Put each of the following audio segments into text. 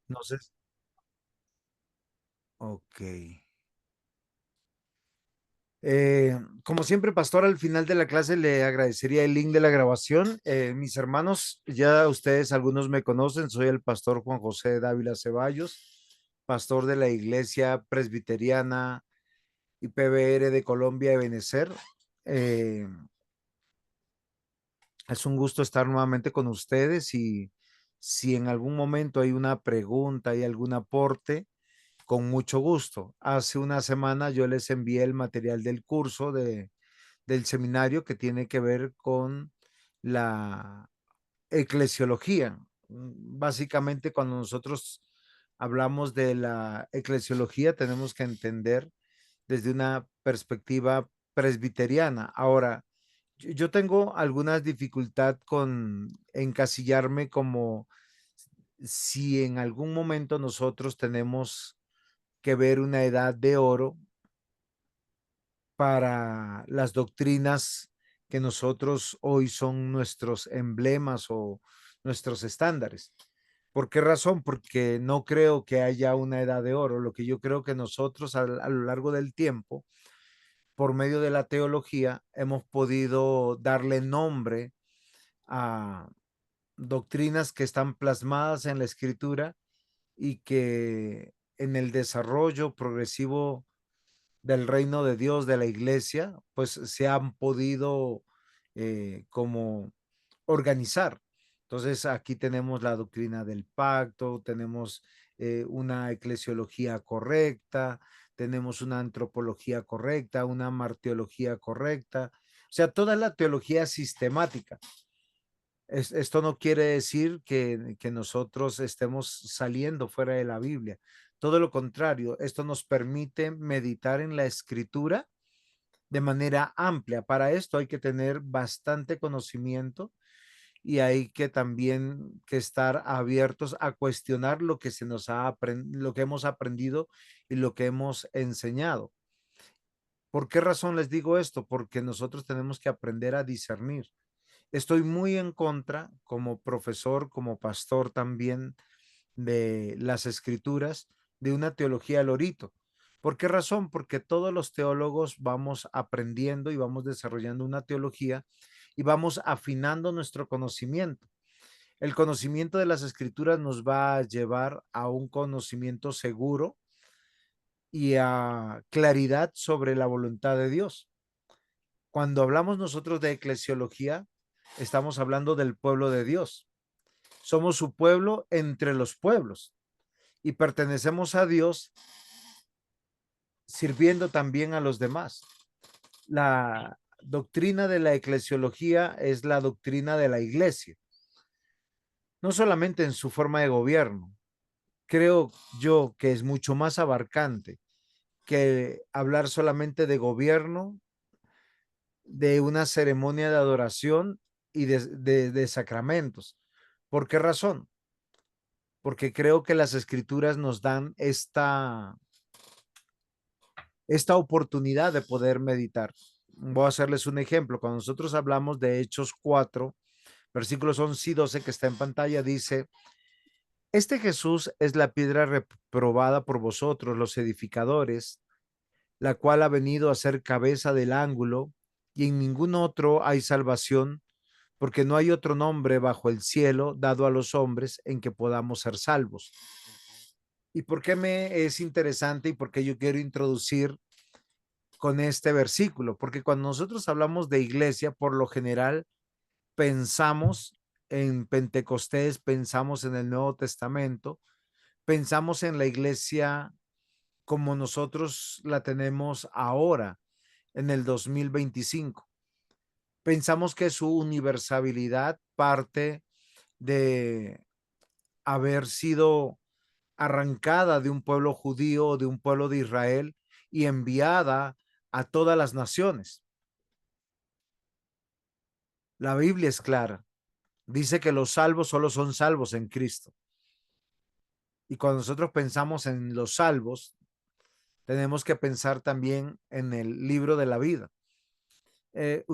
No sé. Ok. Como siempre, pastor, al final de la clase le agradecería el link de la grabación. Mis hermanos, ya ustedes, algunos me conocen, soy el pastor Juan José Dávila Ceballos, pastor de la Iglesia Presbiteriana y PBR de Colombia de Benecer. Eh, es un gusto estar nuevamente con ustedes y si en algún momento hay una pregunta, hay algún aporte, con mucho gusto. Hace una semana yo les envié el material del curso del seminario que tiene que ver con la eclesiología. Básicamente, cuando nosotros hablamos de la eclesiología, tenemos que entender desde una perspectiva presbiteriana. Ahora, yo tengo alguna dificultad con encasillarme como si en algún momento nosotros tenemos que ver una edad de oro para las doctrinas que nosotros hoy son nuestros emblemas o nuestros estándares. ¿Por qué razón? Porque no creo que haya una edad de oro. Lo que yo creo que nosotros a lo largo del tiempo, por medio de la teología, hemos podido darle nombre a doctrinas que están plasmadas en la escritura y que en el desarrollo progresivo del reino de Dios, de la iglesia, pues se han podido como organizar. Entonces aquí tenemos la doctrina del pacto, tenemos una eclesiología correcta, tenemos una antropología correcta, una martiología correcta, o sea, toda la teología sistemática. Esto no quiere decir que nosotros estemos saliendo fuera de la Biblia. Todo lo contrario, esto nos permite meditar en la escritura de manera amplia. Para esto hay que tener bastante conocimiento y hay que también que estar abiertos a cuestionar lo que se nos ha lo que hemos aprendido y lo que hemos enseñado. ¿Por qué razón les digo esto? Porque nosotros tenemos que aprender a discernir. Estoy muy en contra, como profesor, como pastor también, de las escrituras, de una teología al orito. ¿Por qué razón? Porque todos los teólogos vamos aprendiendo y vamos desarrollando una teología y vamos afinando nuestro conocimiento. El conocimiento de las escrituras nos va a llevar a un conocimiento seguro y a claridad sobre la voluntad de Dios. Cuando hablamos nosotros de eclesiología, estamos hablando del pueblo de Dios. Somos su pueblo entre los pueblos y pertenecemos a Dios sirviendo también a los demás. La doctrina de la eclesiología es la doctrina de la iglesia, no solamente en su forma de gobierno. Creo yo que es mucho más abarcante que hablar solamente de gobierno, de una ceremonia de adoración y de sacramentos. ¿Por qué razón? Porque creo que las escrituras nos dan esta oportunidad de poder meditar. Voy a hacerles un ejemplo. Cuando nosotros hablamos de Hechos 4, versículos 11 y 12 que está en pantalla, dice, este Jesús es la piedra reprobada por vosotros, los edificadores, la cual ha venido a ser cabeza del ángulo, y en ningún otro hay salvación, porque no hay otro nombre bajo el cielo dado a los hombres en que podamos ser salvos. ¿Y por qué me es interesante y por qué yo quiero introducir con este versículo? Porque cuando nosotros hablamos de iglesia, por lo general pensamos en Pentecostés, pensamos en el Nuevo Testamento, pensamos en la iglesia como nosotros la tenemos ahora, en el 2025. Pensamos que su universalidad parte de haber sido arrancada de un pueblo judío o de un pueblo de Israel y enviada a todas las naciones. La Biblia es clara. Dice que los salvos solo son salvos en Cristo. Y cuando nosotros pensamos en los salvos, tenemos que pensar también en el libro de la vida.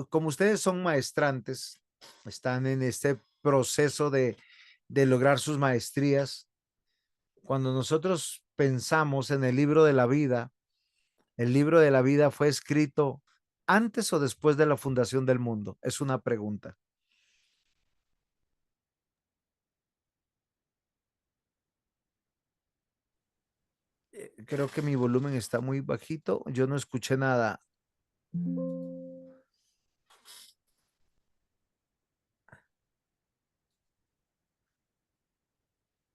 Como ustedes son maestrantes, están en este proceso de lograr sus maestrías, Cuando nosotros pensamos en el libro de la vida, ¿el libro de la vida fue escrito antes o después de la fundación del mundo? Es una pregunta. Creo que mi volumen está muy bajito. Yo no escuché nada.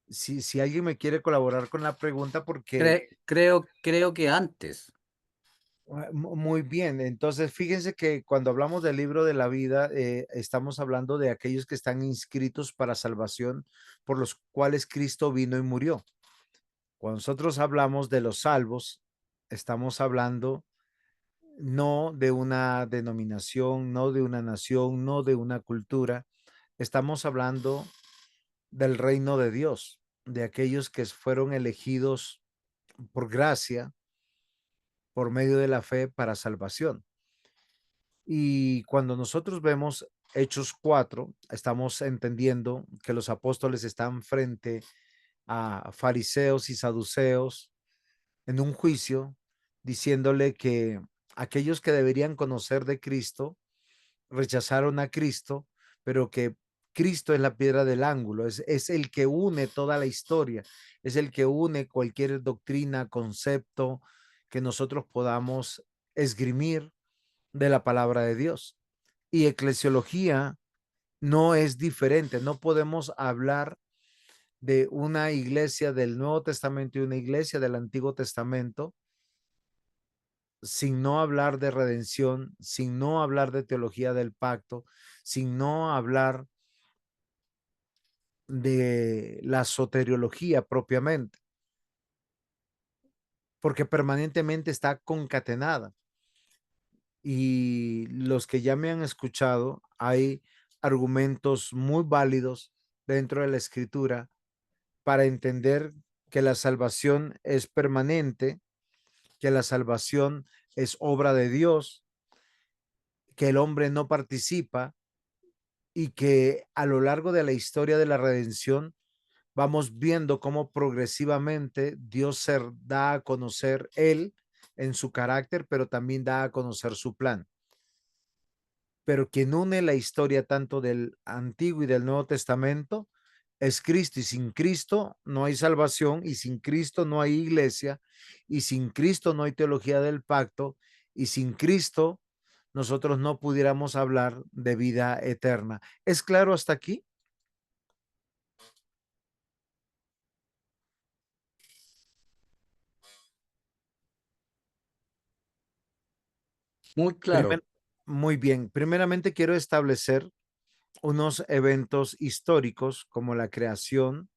Si alguien me quiere colaborar con la pregunta, porque Creo que antes. muy bien. Entonces, fíjense que cuando hablamos del libro de la vida, estamos hablando de aquellos que están inscritos para salvación, por los cuales Cristo vino y murió. Cuando nosotros hablamos de los salvos, estamos hablando no de una denominación, no de una nación, no de una cultura. Estamos hablando del reino de Dios, de aquellos que fueron elegidos por gracia, por medio de la fe para salvación. Y cuando nosotros vemos Hechos 4, estamos entendiendo que los apóstoles están frente a fariseos y saduceos en un juicio, diciéndole que aquellos que deberían conocer de Cristo rechazaron a Cristo, pero que Cristo es la piedra del ángulo, es el que une toda la historia, es el que une cualquier doctrina, concepto que nosotros podamos esgrimir de la palabra de Dios. Y eclesiología no es diferente, no podemos hablar de una iglesia del Nuevo Testamento y una iglesia del Antiguo Testamento sin no hablar de redención, sin no hablar de teología del pacto, sin no hablar de la soteriología propiamente, porque permanentemente está concatenada. Y los que ya me han escuchado, hay argumentos muy válidos dentro de la escritura para entender que la salvación es permanente, que la salvación es obra de Dios, que el hombre no participa y que a lo largo de la historia de la redención vamos viendo cómo progresivamente Dios se da a conocer Él en su carácter, pero también da a conocer su plan. Pero quien une la historia tanto del Antiguo y del Nuevo Testamento es Cristo, y sin Cristo no hay salvación, y sin Cristo no hay iglesia, y sin Cristo no hay teología del pacto, y sin Cristo nosotros no pudiéramos hablar de vida eterna. ¿Es claro hasta aquí? Muy Primer, claro. muy bien. Primeramente quiero establecer unos eventos históricos como la creación,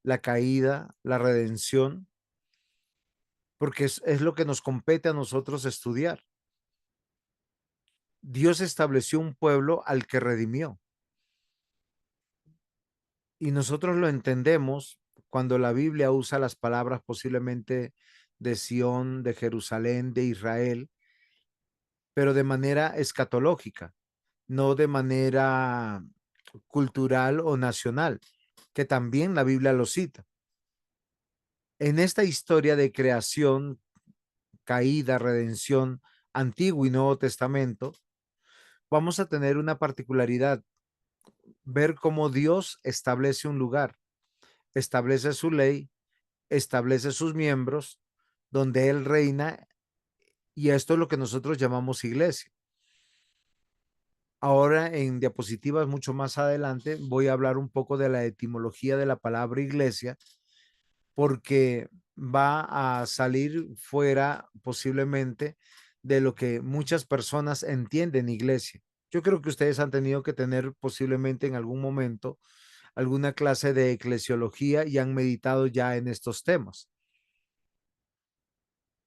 la caída, la redención, porque es lo que nos compete a nosotros estudiar. Dios estableció un pueblo al que redimió y nosotros lo entendemos cuando la Biblia usa las palabras posiblemente de Sión, de Jerusalén, de Israel, pero de manera escatológica, no de manera cultural o nacional, que también la Biblia lo cita. En esta historia de creación, caída, redención, Antiguo y Nuevo Testamento, vamos a tener una particularidad, ver cómo Dios establece un lugar, establece su ley, establece sus miembros, donde Él reina, y esto es lo que nosotros llamamos iglesia. Ahora en diapositivas mucho más adelante voy a hablar un poco de la etimología de la palabra iglesia, porque va a salir fuera posiblemente de lo que muchas personas entienden iglesia. Yo creo que ustedes han tenido que tener posiblemente en algún momento alguna clase de eclesiología y han meditado ya en estos temas.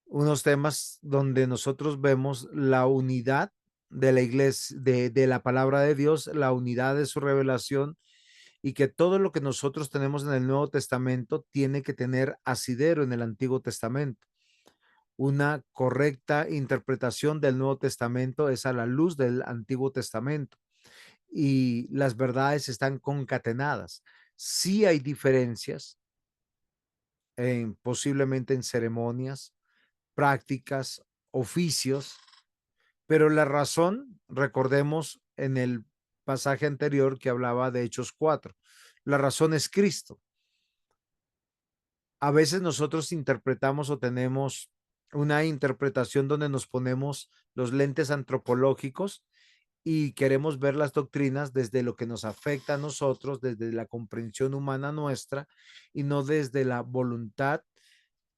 Unos temas donde nosotros vemos la unidad de la iglesia, de la palabra de Dios, la unidad de su revelación, y que todo lo que nosotros tenemos en el Nuevo Testamento tiene que tener asidero en el Antiguo Testamento. Una correcta interpretación del Nuevo Testamento es a la luz del Antiguo Testamento y las verdades están concatenadas. Sí hay diferencias, posiblemente en ceremonias, prácticas, oficios, pero la razón, recordemos en el pasaje anterior que hablaba de Hechos 4, la razón es Cristo. A veces nosotros interpretamos o tenemos una interpretación donde nos ponemos los lentes antropológicos y queremos ver las doctrinas desde lo que nos afecta a nosotros, desde la comprensión humana nuestra y no desde la voluntad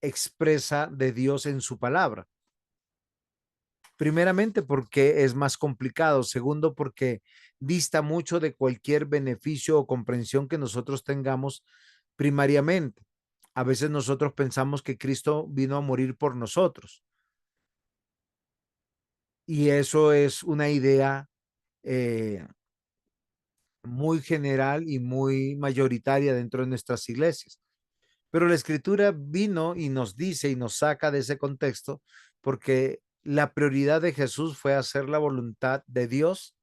expresa de Dios en su palabra. Primeramente porque es más complicado, segundo porque dista mucho de cualquier beneficio o comprensión que nosotros tengamos primariamente. A veces nosotros pensamos que Cristo vino a morir por nosotros y eso es una idea eh, muy general y muy mayoritaria dentro de nuestras iglesias. Pero la escritura vino y nos dice y nos saca de ese contexto porque la prioridad de Jesús fue hacer la voluntad de Dios,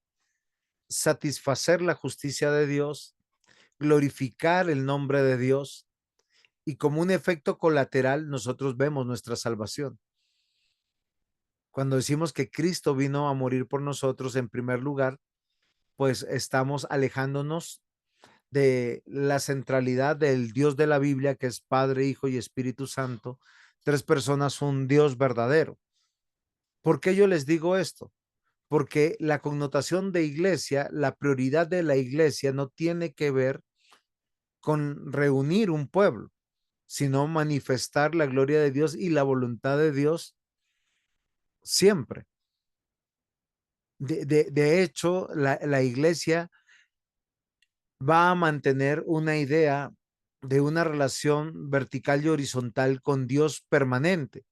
satisfacer la justicia de Dios, glorificar el nombre de Dios y como un efecto colateral nosotros vemos nuestra salvación. Cuando decimos que Cristo vino a morir por nosotros en primer lugar, pues estamos alejándonos de la centralidad del Dios de la Biblia, que es Padre, Hijo y Espíritu Santo, tres personas, un Dios verdadero. ¿Por qué yo les digo esto? Porque la connotación de iglesia, la prioridad de la iglesia no tiene que ver con reunir un pueblo, sino manifestar la gloria de Dios y la voluntad de Dios siempre. De hecho, la iglesia va a mantener una idea de una relación vertical y horizontal con Dios permanente.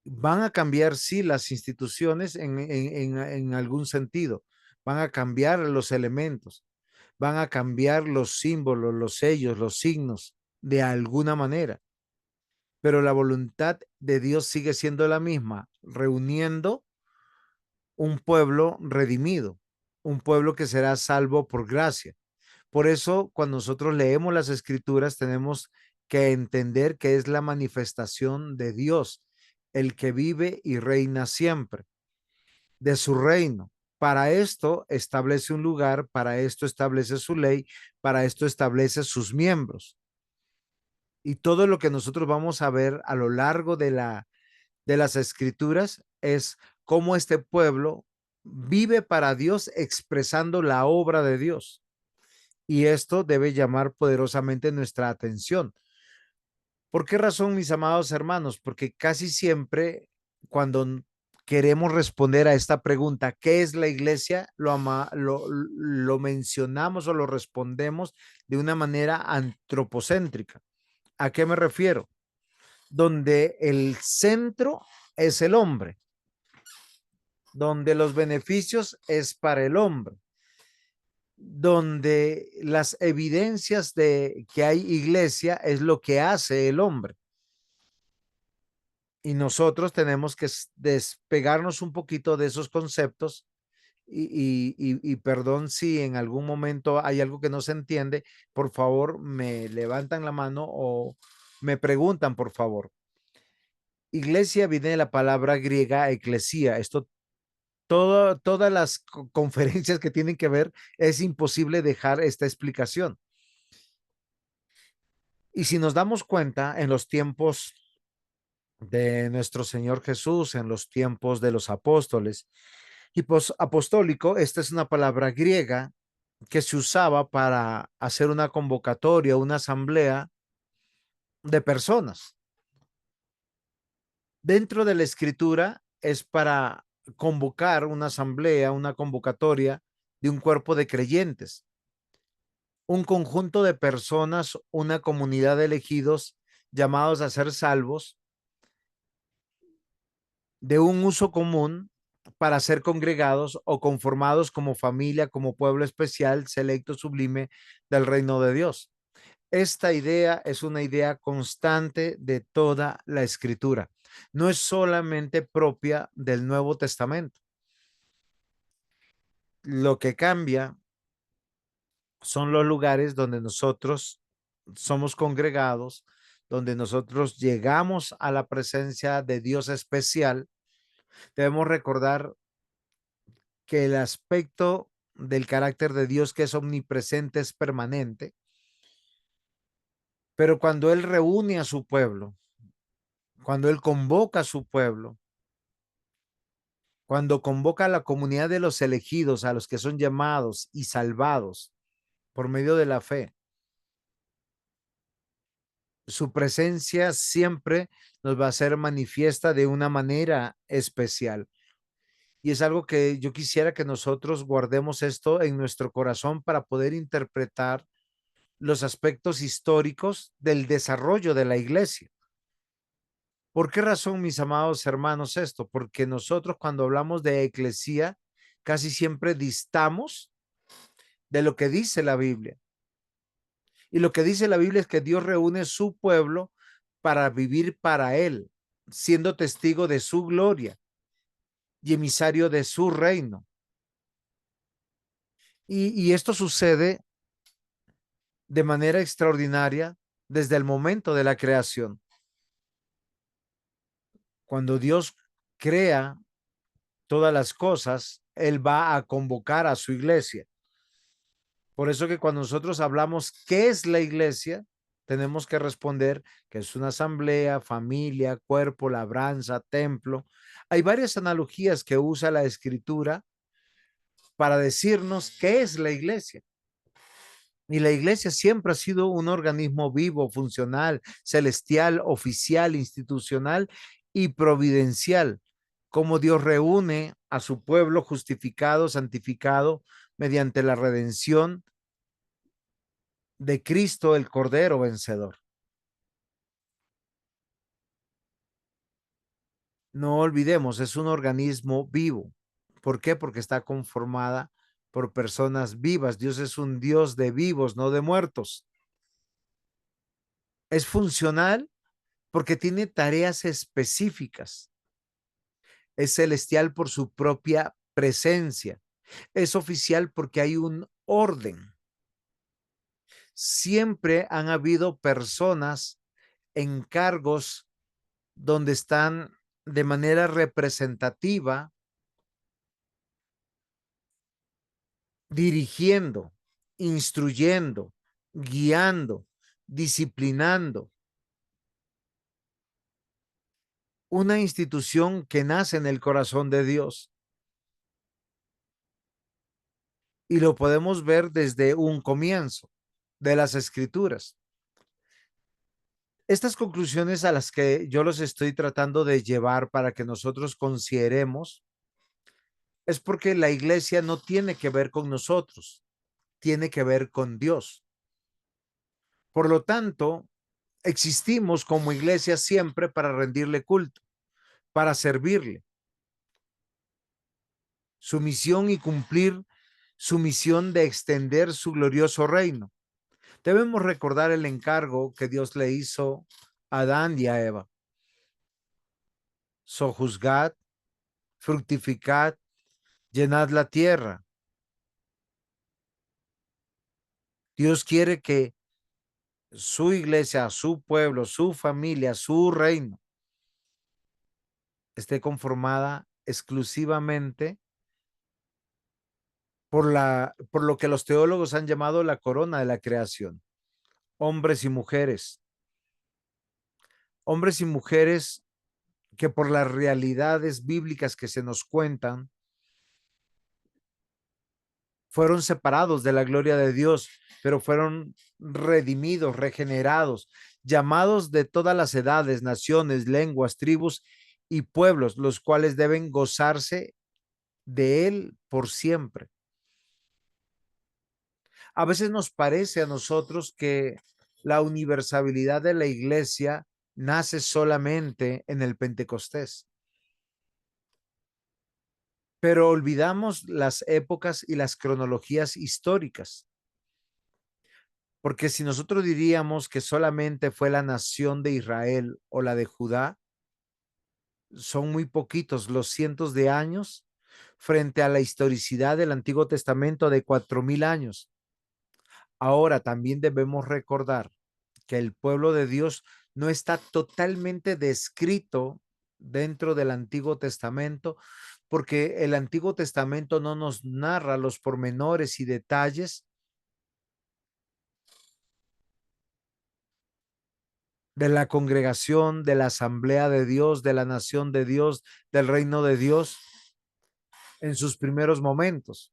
Van a cambiar, sí, las instituciones en algún sentido, van a cambiar los elementos, van a cambiar los símbolos, los sellos, los signos, de alguna manera, pero la voluntad de Dios sigue siendo la misma, reuniendo un pueblo redimido, un pueblo que será salvo por gracia. Por eso, cuando nosotros leemos las escrituras, tenemos que entender que es la manifestación de Dios, el que vive y reina siempre, de su reino. Para esto establece un lugar, para esto establece su ley, para esto establece sus miembros. Y todo lo que nosotros vamos a ver a lo largo de las escrituras es cómo este pueblo vive para Dios expresando la obra de Dios. Y esto debe llamar poderosamente nuestra atención. ¿Por qué razón, mis amados hermanos? Porque casi siempre cuando queremos responder a esta pregunta, ¿qué es la iglesia? Lo mencionamos o lo respondemos de una manera antropocéntrica. ¿A qué me refiero? Donde el centro es el hombre, donde los beneficios es para el hombre, donde las evidencias de que hay iglesia es lo que hace el hombre. Y nosotros tenemos que despegarnos un poquito de esos conceptos y perdón si en algún momento hay algo que no se entiende, por favor me levantan la mano o me preguntan, por favor. Iglesia viene de la palabra griega eclesía. Todas las conferencias que tienen que ver, es imposible dejar esta explicación. Y si nos damos cuenta, en los tiempos de nuestro Señor Jesús, en los tiempos de los apóstoles, y pues apostólico, esta es una palabra griega que se usaba para hacer una convocatoria, una asamblea de personas. Dentro de la escritura es para convocar una asamblea, una convocatoria de un cuerpo de creyentes, un conjunto de personas, una comunidad de elegidos llamados a ser salvos de un uso común para ser congregados o conformados como familia, como pueblo especial, selecto, sublime del reino de Dios. Esta idea es una idea constante de toda la escritura. No es solamente propia del Nuevo Testamento. Lo que cambia son los lugares donde nosotros somos congregados, donde nosotros llegamos a la presencia de Dios especial, debemos recordar que el aspecto del carácter de Dios que es omnipresente es permanente, pero cuando Él reúne a su pueblo, cuando Él convoca a su pueblo, cuando convoca a la comunidad de los elegidos, a los que son llamados y salvados por medio de la fe, su presencia siempre nos va a ser manifiesta de una manera especial. Y es algo que yo quisiera que nosotros guardemos esto en nuestro corazón para poder interpretar los aspectos históricos del desarrollo de la iglesia. ¿Por qué razón, mis amados hermanos, esto? Porque nosotros cuando hablamos de eclesía, casi siempre distamos de lo que dice la Biblia. Y lo que dice la Biblia es que Dios reúne su pueblo para vivir para Él, siendo testigo de su gloria y emisario de su reino. Y esto sucede de manera extraordinaria desde el momento de la creación. Cuando Dios crea todas las cosas, Él va a convocar a su iglesia. Por eso que cuando nosotros hablamos qué es la iglesia, tenemos que responder que es una asamblea, familia, cuerpo, labranza, templo. Hay varias analogías que usa la escritura para decirnos qué es la iglesia. Y la iglesia siempre ha sido un organismo vivo, funcional, celestial, oficial, institucional y providencial, como Dios reúne a su pueblo justificado, santificado mediante la redención de Cristo, el Cordero vencedor. No olvidemos, es un organismo vivo. ¿Por qué? Porque está conformada por personas vivas. Dios es un Dios de vivos, no de muertos. Es funcional porque tiene tareas específicas. Es celestial por su propia presencia. Es oficial porque hay un orden. Siempre han habido personas en cargos donde están de manera representativa dirigiendo, instruyendo, guiando, disciplinando. Una institución que nace en el corazón de Dios. Y lo podemos ver desde un comienzo de las escrituras. Estas conclusiones a las que yo los estoy tratando de llevar para que nosotros consideremos es porque la iglesia no tiene que ver con nosotros, tiene que ver con Dios. Por lo tanto, existimos como iglesia siempre para rendirle culto, para servirle. Su misión y cumplir su misión de extender su glorioso reino. Debemos recordar el encargo que Dios le hizo a Adán y a Eva. Sojuzgad, fructificad, llenad la tierra. Dios quiere que su iglesia, su pueblo, su familia, su reino esté conformada exclusivamente por lo que los teólogos han llamado la corona de la creación. Hombres y mujeres. Hombres y mujeres que por las realidades bíblicas que se nos cuentan, fueron separados de la gloria de Dios, pero fueron redimidos, regenerados, llamados de todas las edades, naciones, lenguas, tribus y pueblos, los cuales deben gozarse de Él por siempre. A veces nos parece a nosotros que la universalidad de la iglesia nace solamente en el Pentecostés, pero olvidamos las épocas y las cronologías históricas. Porque si nosotros diríamos que solamente fue la nación de Israel o la de Judá, son muy poquitos los cientos de años frente a la historicidad del Antiguo Testamento de 4000 años. Ahora también debemos recordar que el pueblo de Dios no está totalmente descrito dentro del Antiguo Testamento, porque el Antiguo Testamento no nos narra los pormenores y detalles de la congregación, de la asamblea de Dios, de la nación de Dios, del reino de Dios en sus primeros momentos.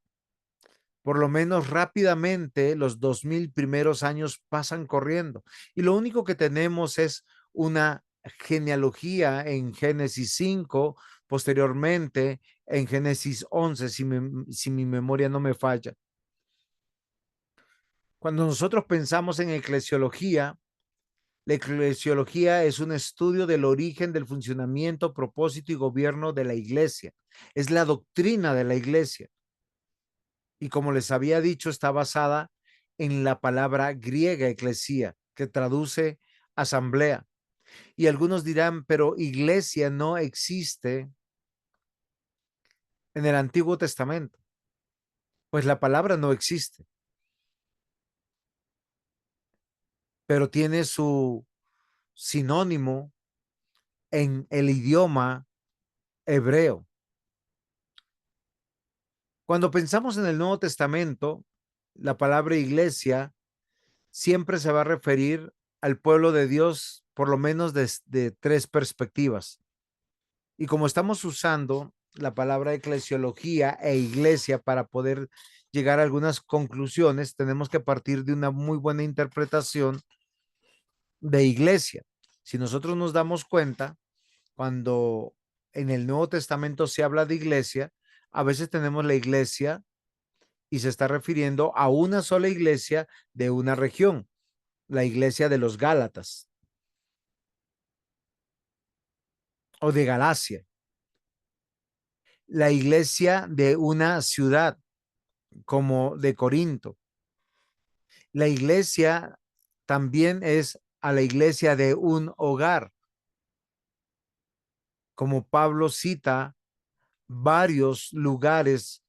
Por lo menos rápidamente los 2000 primeros años pasan corriendo y lo único que tenemos es una genealogía en Génesis 5, posteriormente en Génesis 11, si mi memoria no me falla. Cuando nosotros pensamos en eclesiología, la eclesiología es un estudio del origen, del funcionamiento, propósito y gobierno de la iglesia. Es la doctrina de la iglesia. Y como les había dicho, está basada en la palabra griega eclesía, que traduce asamblea. Y algunos dirán, pero iglesia no existe en el Antiguo Testamento. Pues la palabra no existe, pero tiene su sinónimo en el idioma hebreo. Cuando pensamos en el Nuevo Testamento, la palabra iglesia siempre se va a referir al pueblo de Dios, por lo menos desde tres perspectivas. Y como estamos usando la palabra eclesiología e iglesia para poder llegar a algunas conclusiones, tenemos que partir de una muy buena interpretación de iglesia. Si nosotros nos damos cuenta, cuando en el Nuevo Testamento se habla de iglesia, a veces tenemos la iglesia y se está refiriendo a una sola iglesia de una región, la iglesia de los Gálatas o de Galacia, la iglesia de una ciudad como de Corinto. La iglesia también es a la iglesia de un hogar, como Pablo cita varios lugares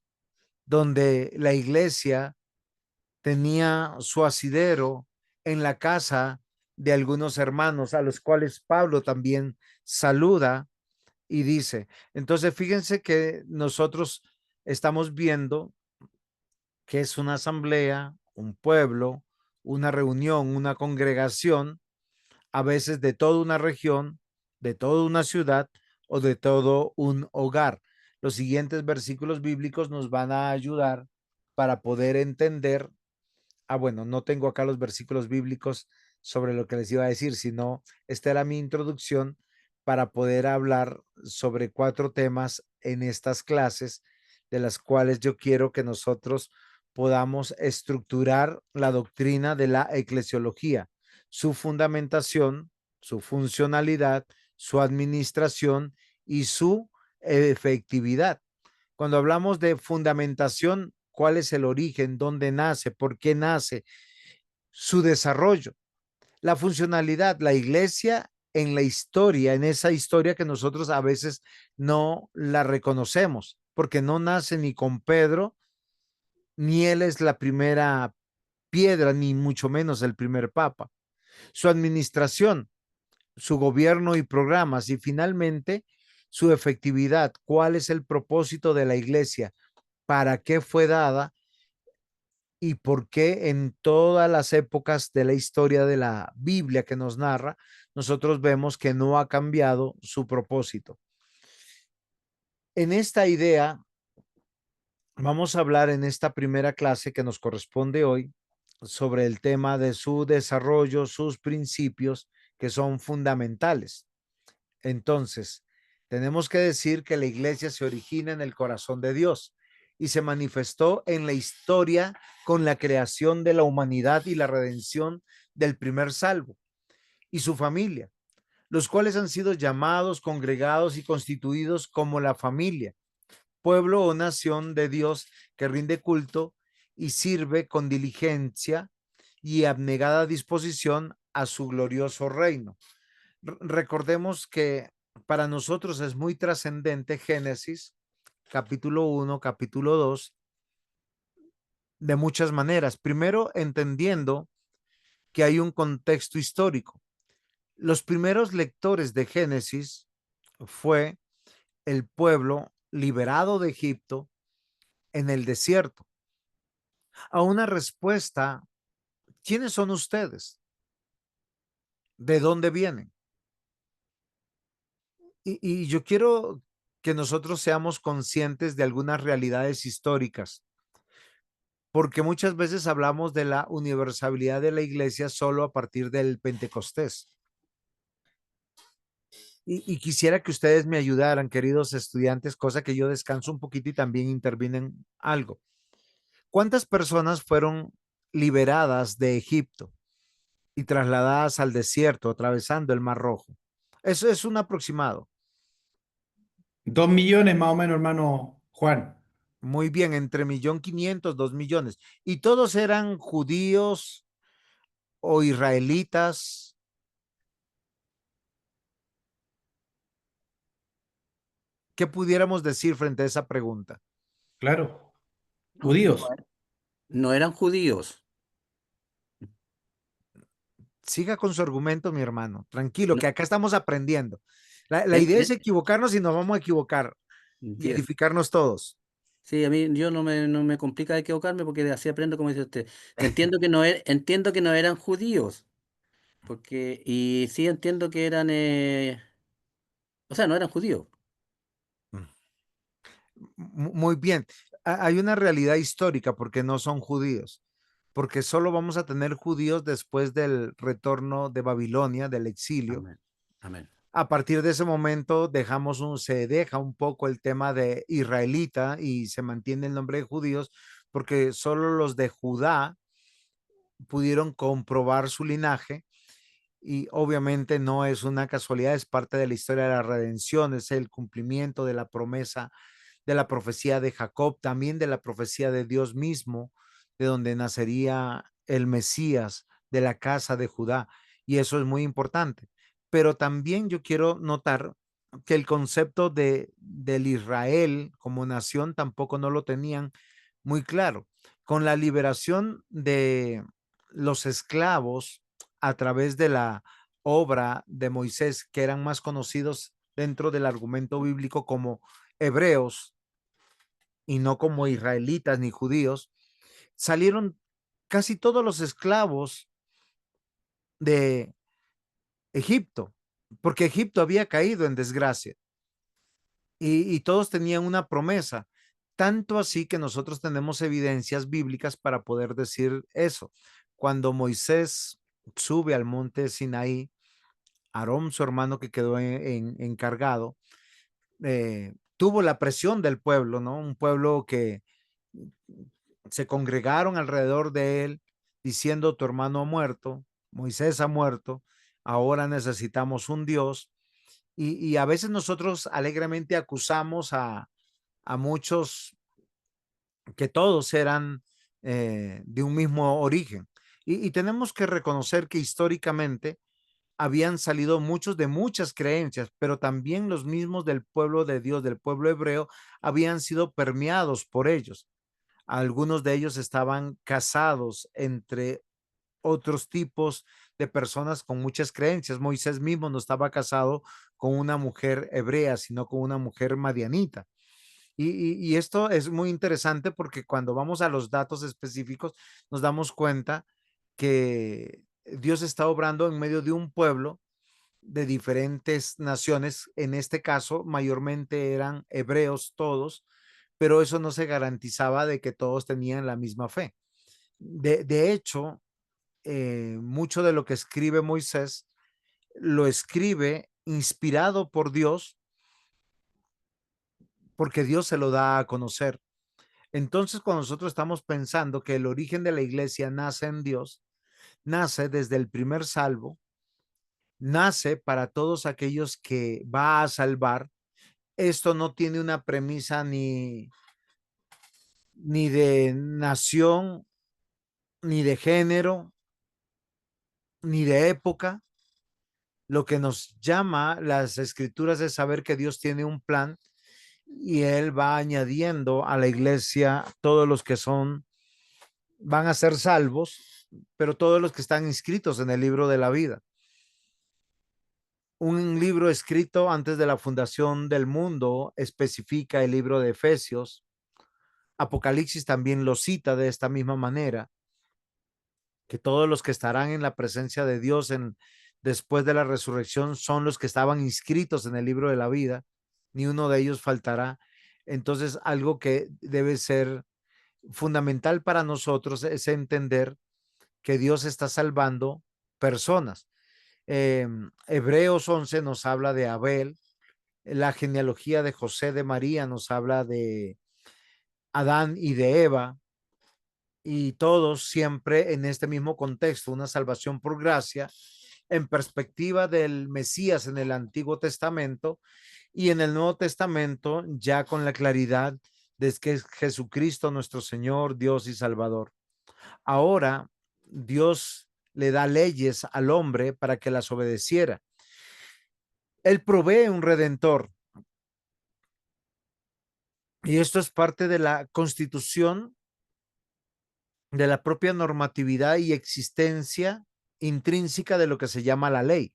donde la iglesia tenía su asidero en la casa de algunos hermanos a los cuales Pablo también saluda y dice. Entonces, fíjense que nosotros estamos viendo que es una asamblea, un pueblo, una reunión, una congregación, a veces de toda una región, de toda una ciudad o de todo un hogar. Los siguientes versículos bíblicos nos van a ayudar para poder entender. Bueno, no tengo acá los versículos bíblicos sobre lo que les iba a decir, sino esta era mi introducción para poder hablar sobre 4 temas en estas clases, de las cuales yo quiero que nosotros podamos estructurar la doctrina de la eclesiología, su fundamentación, su funcionalidad, su administración y su efectividad. Cuando hablamos de fundamentación, ¿cuál es el origen? ¿Dónde nace? ¿Por qué nace? Su desarrollo. La funcionalidad, la iglesia en la historia, en esa historia que nosotros a veces no la reconocemos, porque no nace ni con Pedro, ni él es la primera piedra, ni mucho menos el primer papa. Su administración, su gobierno y programas, y finalmente su efectividad. ¿Cuál es el propósito de la iglesia? ¿Para qué fue dada? Y por qué en todas las épocas de la historia de la Biblia que nos narra, nosotros vemos que no ha cambiado su propósito. En esta idea, vamos a hablar en esta primera clase que nos corresponde hoy sobre el tema de su desarrollo, sus principios que son fundamentales. Entonces, tenemos que decir que la iglesia se origina en el corazón de Dios y se manifestó en la historia con la creación de la humanidad y la redención del primer salvo y su familia, los cuales han sido llamados, congregados y constituidos como la familia, pueblo o nación de Dios que rinde culto y sirve con diligencia y abnegada disposición a su glorioso reino. Recordemos que para nosotros es muy trascendente Génesis, capítulo 1, capítulo 2, de muchas maneras. Primero, entendiendo que hay un contexto histórico. Los primeros lectores de Génesis fue el pueblo liberado de Egipto en el desierto. A una respuesta, ¿quiénes son ustedes? ¿De dónde vienen? Y yo quiero que nosotros seamos conscientes de algunas realidades históricas, porque muchas veces hablamos de la universalidad de la iglesia solo a partir del Pentecostés. Y quisiera que ustedes me ayudaran, queridos estudiantes, cosa que yo descanso un poquito y también intervienen algo. ¿Cuántas personas fueron liberadas de Egipto y trasladadas al desierto, atravesando el Mar Rojo? Eso es un aproximado. 2 millones más o menos, hermano Juan. Muy bien, entre 1.500.000, 2 millones. ¿Y todos eran judíos o israelitas? ¿Qué pudiéramos decir frente a esa pregunta? Claro, No, judíos. no eran judíos. Siga con su argumento, mi hermano. Tranquilo, No, que acá estamos aprendiendo. La en- idea es en- equivocarnos y nos vamos a equivocar y yes. edificarnos todos. Sí, a mí yo no me complica equivocarme porque así aprendo como dice usted. Entiendo que no eran judíos, porque y sí entiendo que eran, o sea, no eran judíos. Muy bien. Hay una realidad histórica porque no son judíos, porque solo vamos a tener judíos después del retorno de Babilonia, del exilio. Amén. Amén. A partir de ese momento se deja un poco el tema de israelita y se mantiene el nombre de judíos porque solo los de Judá pudieron comprobar su linaje y obviamente no es una casualidad, es parte de la historia de la redención, es el cumplimiento de la promesa, de la profecía de Jacob, también de la profecía de Dios mismo, de donde nacería el Mesías de la casa de Judá. Y eso es muy importante. Pero también yo quiero notar que el concepto del Israel como nación tampoco no lo tenían muy claro. Con la liberación de los esclavos a través de la obra de Moisés, que eran más conocidos dentro del argumento bíblico como hebreos y no como israelitas ni judíos, salieron casi todos los esclavos de Egipto, porque Egipto había caído en desgracia y todos tenían una promesa, tanto así que nosotros tenemos evidencias bíblicas para poder decir eso. Cuando Moisés sube al monte Sinaí, Aarón, su hermano que quedó encargado, tuvo la presión del pueblo, ¿no? Un pueblo que se congregaron alrededor de él diciendo, tu hermano ha muerto, Moisés ha muerto, ahora necesitamos un Dios. Y a veces nosotros alegremente acusamos a muchos que todos eran de un mismo origen. Y tenemos que reconocer que históricamente habían salido muchos de muchas creencias, pero también los mismos del pueblo de Dios, del pueblo hebreo, habían sido permeados por ellos. Algunos de ellos estaban casados entre otros tipos de personas con muchas creencias. Moisés mismo no estaba casado con una mujer hebrea, sino con una mujer madianita. Y esto es muy interesante porque cuando vamos a los datos específicos nos damos cuenta que Dios está obrando en medio de un pueblo de diferentes naciones, en este caso mayormente eran hebreos todos, pero eso no se garantizaba de que todos tenían la misma fe. De hecho, mucho de lo que escribe Moisés lo escribe inspirado por Dios porque Dios se lo da a conocer. Entonces, cuando nosotros estamos pensando que el origen de la iglesia nace en Dios, nace desde el primer salvo, nace para todos aquellos que va a salvar. Esto no tiene una premisa ni de nación, ni de género, ni de época. Lo que nos llama las escrituras es saber que Dios tiene un plan y Él va añadiendo a la iglesia todos los que van a ser salvos pero todos los que están inscritos en el libro de la vida. Un libro escrito antes de la fundación del mundo especifica el libro de Efesios. Apocalipsis también lo cita de esta misma manera, que todos los que estarán en la presencia de Dios después de la resurrección son los que estaban inscritos en el libro de la vida, ni uno de ellos faltará. Entonces, algo que debe ser fundamental para nosotros es entender que Dios está salvando personas. Hebreos 11 nos habla de Abel, la genealogía de José de María nos habla de Adán y de Eva, y todos siempre en este mismo contexto, una salvación por gracia, en perspectiva del Mesías en el Antiguo Testamento, y en el Nuevo Testamento ya con la claridad de que es Jesucristo nuestro Señor, Dios y Salvador. Ahora Dios le da leyes al hombre para que las obedeciera. Él provee un redentor. Y esto es parte de la constitución, de la propia normatividad y existencia intrínseca de lo que se llama la ley.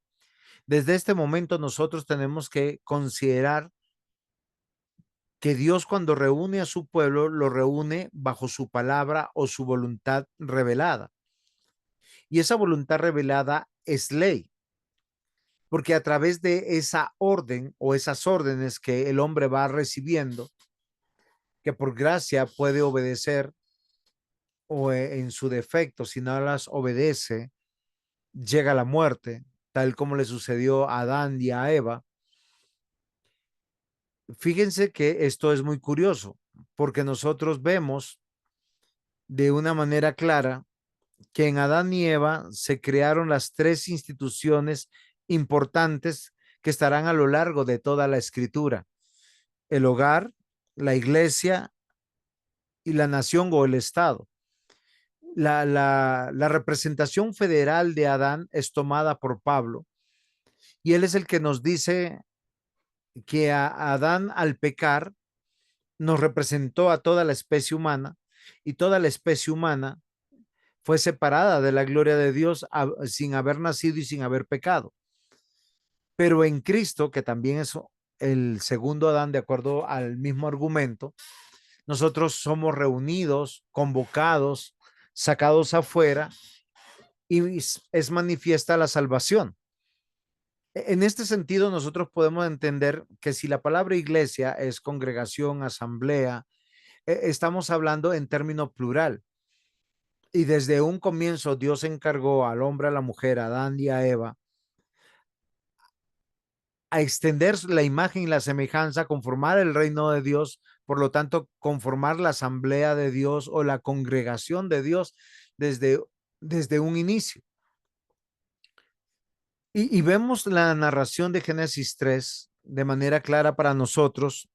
Desde este momento nosotros tenemos que considerar que Dios, cuando reúne a su pueblo, lo reúne bajo su palabra o su voluntad revelada. Y esa voluntad revelada es ley, porque a través de esa orden o esas órdenes que el hombre va recibiendo, que por gracia puede obedecer, o en su defecto, si no las obedece, llega la muerte, tal como le sucedió a Adán y a Eva. Fíjense que esto es muy curioso, porque nosotros vemos de una manera clara que en Adán y Eva se crearon las tres instituciones importantes que estarán a lo largo de toda la escritura: el hogar, la iglesia y la nación o el Estado. La representación federal de Adán es tomada por Pablo, y él es el que nos dice que a Adán, al pecar, nos representó a toda la especie humana, y toda la especie humana fue separada de la gloria de Dios sin haber nacido y sin haber pecado. Pero en Cristo, que también es el segundo Adán, de acuerdo al mismo argumento, nosotros somos reunidos, convocados, sacados afuera, y es manifiesta la salvación. En este sentido, nosotros podemos entender que si la palabra iglesia es congregación, asamblea, estamos hablando en término plural. Y desde un comienzo Dios encargó al hombre, a la mujer, a Adán y a Eva, a extender la imagen y la semejanza, conformar el reino de Dios, por lo tanto, conformar la asamblea de Dios o la congregación de Dios desde un inicio. Y vemos la narración de Génesis 3 de manera clara para nosotros,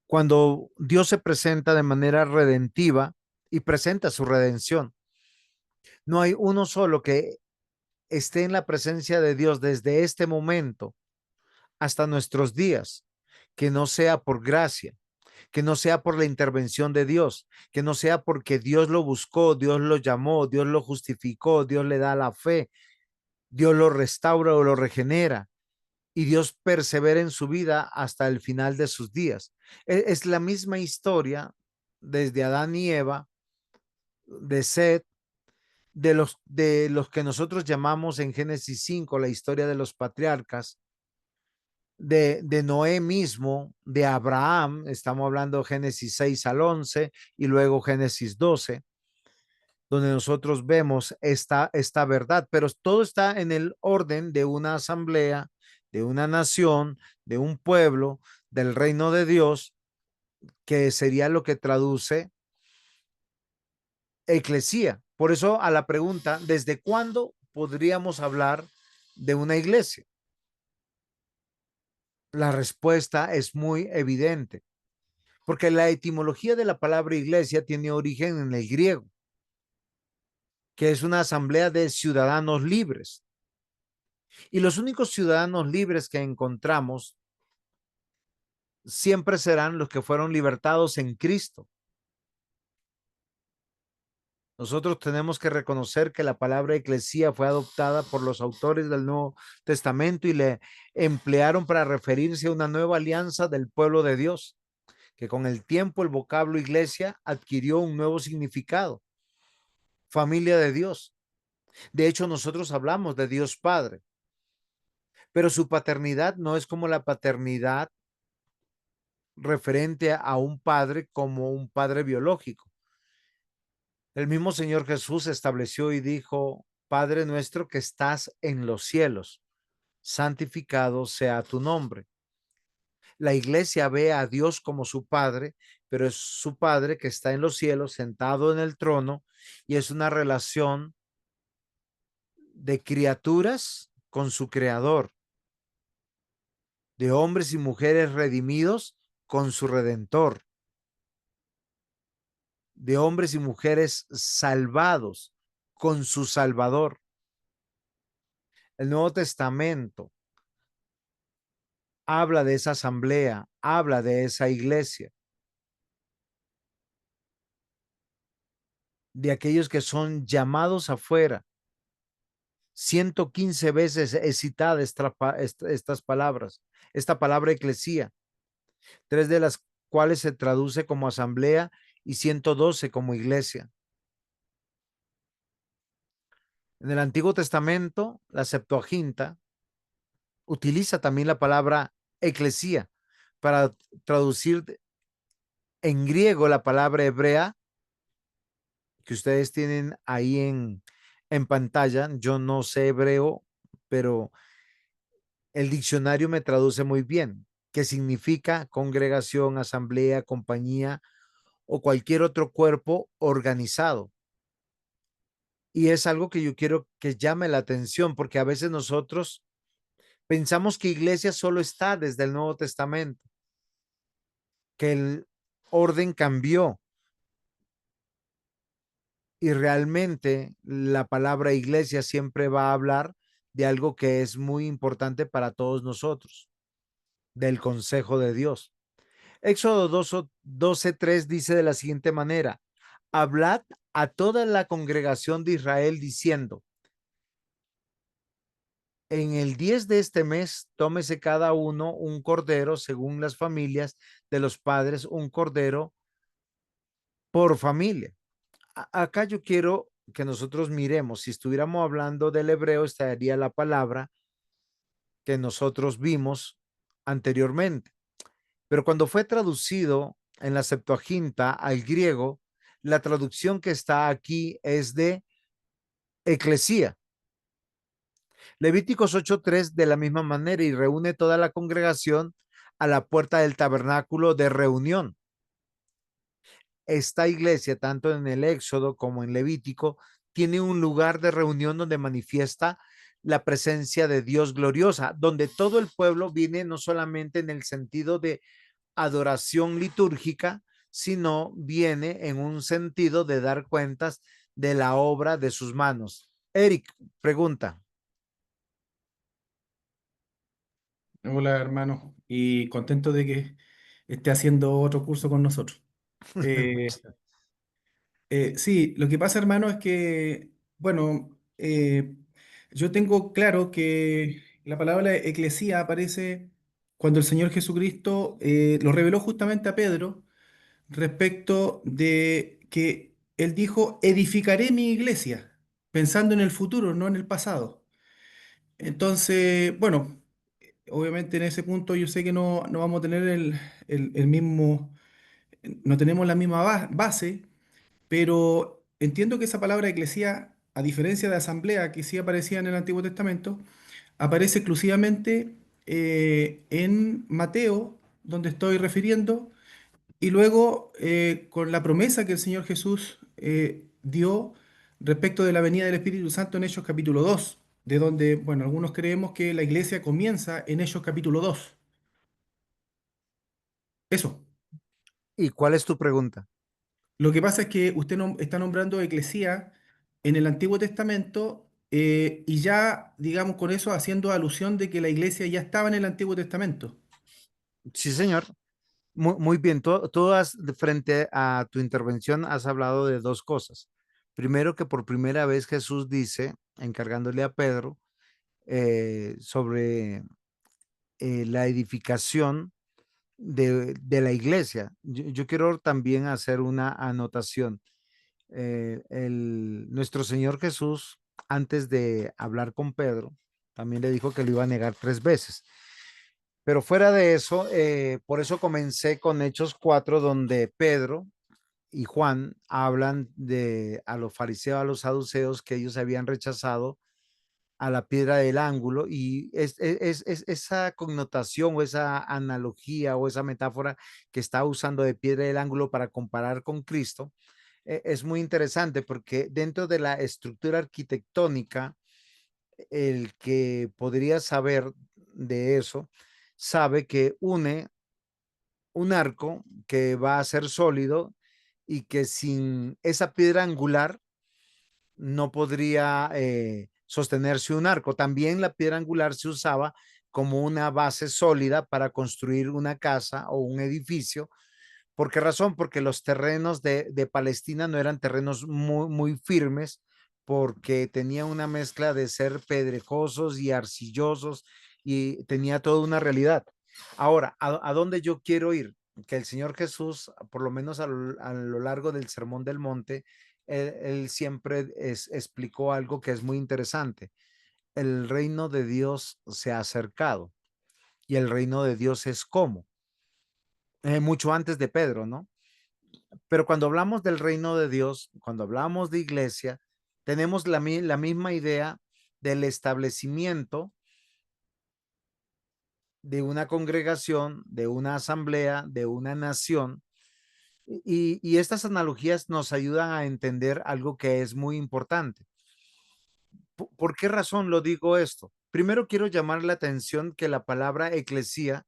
cuando Dios se presenta de manera redentiva y presenta su redención. No hay uno solo que esté en la presencia de Dios desde este momento hasta nuestros días, que no sea por gracia, que no sea por la intervención de Dios, que no sea porque Dios lo buscó, Dios lo llamó, Dios lo justificó, Dios le da la fe, Dios lo restaura o lo regenera, y Dios persevera en su vida hasta el final de sus días. Es la misma historia desde Adán y Eva, de Set, de los que nosotros llamamos en Génesis 5 la historia de los patriarcas, de Noé mismo, de Abraham, estamos hablando de Génesis 6 al 11 y luego Génesis 12, donde nosotros vemos esta verdad, pero todo está en el orden de una asamblea, de una nación, de un pueblo, del reino de Dios, que sería lo que traduce eclesía. Por eso, a la pregunta, ¿desde cuándo podríamos hablar de una iglesia? La respuesta es muy evidente, porque la etimología de la palabra iglesia tiene origen en el griego, que es una asamblea de ciudadanos libres. Y los únicos ciudadanos libres que encontramos siempre serán los que fueron libertados en Cristo. Nosotros tenemos que reconocer que la palabra eclesía fue adoptada por los autores del Nuevo Testamento y le emplearon para referirse a una nueva alianza del pueblo de Dios, que con el tiempo el vocablo iglesia adquirió un nuevo significado, familia de Dios. De hecho, nosotros hablamos de Dios Padre, pero su paternidad no es como la paternidad referente a un padre como un padre biológico. El mismo Señor Jesús estableció y dijo, Padre nuestro que estás en los cielos, santificado sea tu nombre. La iglesia ve a Dios como su Padre, pero es su Padre que está en los cielos, sentado en el trono, y es una relación de criaturas con su Creador, de hombres y mujeres redimidos con su Redentor, de hombres y mujeres salvados con su Salvador. El Nuevo Testamento habla de esa asamblea, habla de esa iglesia, de aquellos que son llamados afuera. 115 veces es citada estas palabras, esta palabra eclesía, 3 de las cuales se traduce como asamblea y 112 como iglesia. En el Antiguo Testamento, la Septuaginta utiliza también la palabra eclesía para traducir en griego la palabra hebrea que ustedes tienen ahí en pantalla. Yo no sé hebreo, pero el diccionario me traduce muy bien, que significa congregación, asamblea, compañía o cualquier otro cuerpo organizado. Y es algo que yo quiero que llame la atención, porque a veces nosotros pensamos que iglesia solo está desde el Nuevo Testamento, que el orden cambió y realmente la palabra iglesia siempre va a hablar de algo que es muy importante para todos nosotros, del consejo de Dios. Éxodo 12:3 dice de la siguiente manera, hablad a toda la congregación de Israel diciendo, en el 10 de este mes, tómese cada uno un cordero según las familias de los padres, un cordero por familia. Acá yo quiero que nosotros miremos, si estuviéramos hablando del hebreo, estaría la palabra que nosotros vimos anteriormente. Pero cuando fue traducido en la Septuaginta al griego, la traducción que está aquí es de eclesía. Levíticos 8:3 de la misma manera y reúne toda la congregación a la puerta del tabernáculo de reunión. Esta iglesia, tanto en el Éxodo como en Levítico, tiene un lugar de reunión donde manifiesta la presencia de Dios gloriosa, donde todo el pueblo viene no solamente en el sentido de adoración litúrgica, sino viene en un sentido de dar cuentas de la obra de sus manos. Eric, pregunta. Hola, hermano. Y contento de que esté haciendo otro curso con nosotros. Eh, sí, lo que pasa, hermano, es que, bueno, yo tengo claro que la palabra eclesía aparece cuando el Señor Jesucristo lo reveló justamente a Pedro respecto de que él dijo, edificaré mi iglesia, pensando en el futuro, no en el pasado. Entonces, bueno, obviamente en ese punto yo sé que no vamos a tener el mismo, no tenemos la misma base, pero entiendo que esa palabra eclesía, a diferencia de asamblea que sí aparecía en el Antiguo Testamento, aparece exclusivamente en Mateo, donde estoy refiriendo, y luego con la promesa que el Señor Jesús dio respecto de la venida del Espíritu Santo en Hechos capítulo 2, de donde, bueno, algunos creemos que la iglesia comienza en Hechos capítulo 2. Eso. ¿Y cuál es tu pregunta? Lo que pasa es que usted está nombrando eclesía en el Antiguo Testamento y ya, digamos, con eso haciendo alusión de que la iglesia ya estaba en el Antiguo Testamento. Sí, señor. Muy bien. Frente a tu intervención has hablado de dos cosas. Primero que por primera vez Jesús dice, encargándole a Pedro, sobre la edificación de la iglesia. Yo quiero también hacer una anotación. Nuestro Señor Jesús, antes de hablar con Pedro, también le dijo que lo iba a negar 3 veces. Pero fuera de eso, por eso comencé con Hechos 4, donde Pedro y Juan hablan de a los fariseos, a los saduceos, que ellos habían rechazado a la piedra del ángulo, y esa connotación o esa analogía o esa metáfora que está usando de piedra del ángulo para comparar con Cristo, es muy interesante porque dentro de la estructura arquitectónica, el que podría saber de eso, sabe que une un arco que va a ser sólido y que sin esa piedra angular no podría sostenerse un arco. También la piedra angular se usaba como una base sólida para construir una casa o un edificio. ¿Por qué razón? Porque los terrenos de Palestina no eran terrenos muy firmes, porque tenía una mezcla de ser pedregosos y arcillosos, y tenía toda una realidad. Ahora, ¿a dónde yo quiero ir? Que el Señor Jesús, por lo menos a lo largo del Sermón del Monte, él siempre explicó algo que es muy interesante. El reino de Dios se ha acercado, y el reino de Dios es como, mucho antes de Pedro, ¿no? Pero cuando hablamos del reino de Dios, cuando hablamos de iglesia, tenemos la misma idea del establecimiento de una congregación, de una asamblea, de una nación. Y estas analogías nos ayudan a entender algo que es muy importante. ¿Por qué razón lo digo esto? Primero quiero llamar la atención que la palabra eclesía,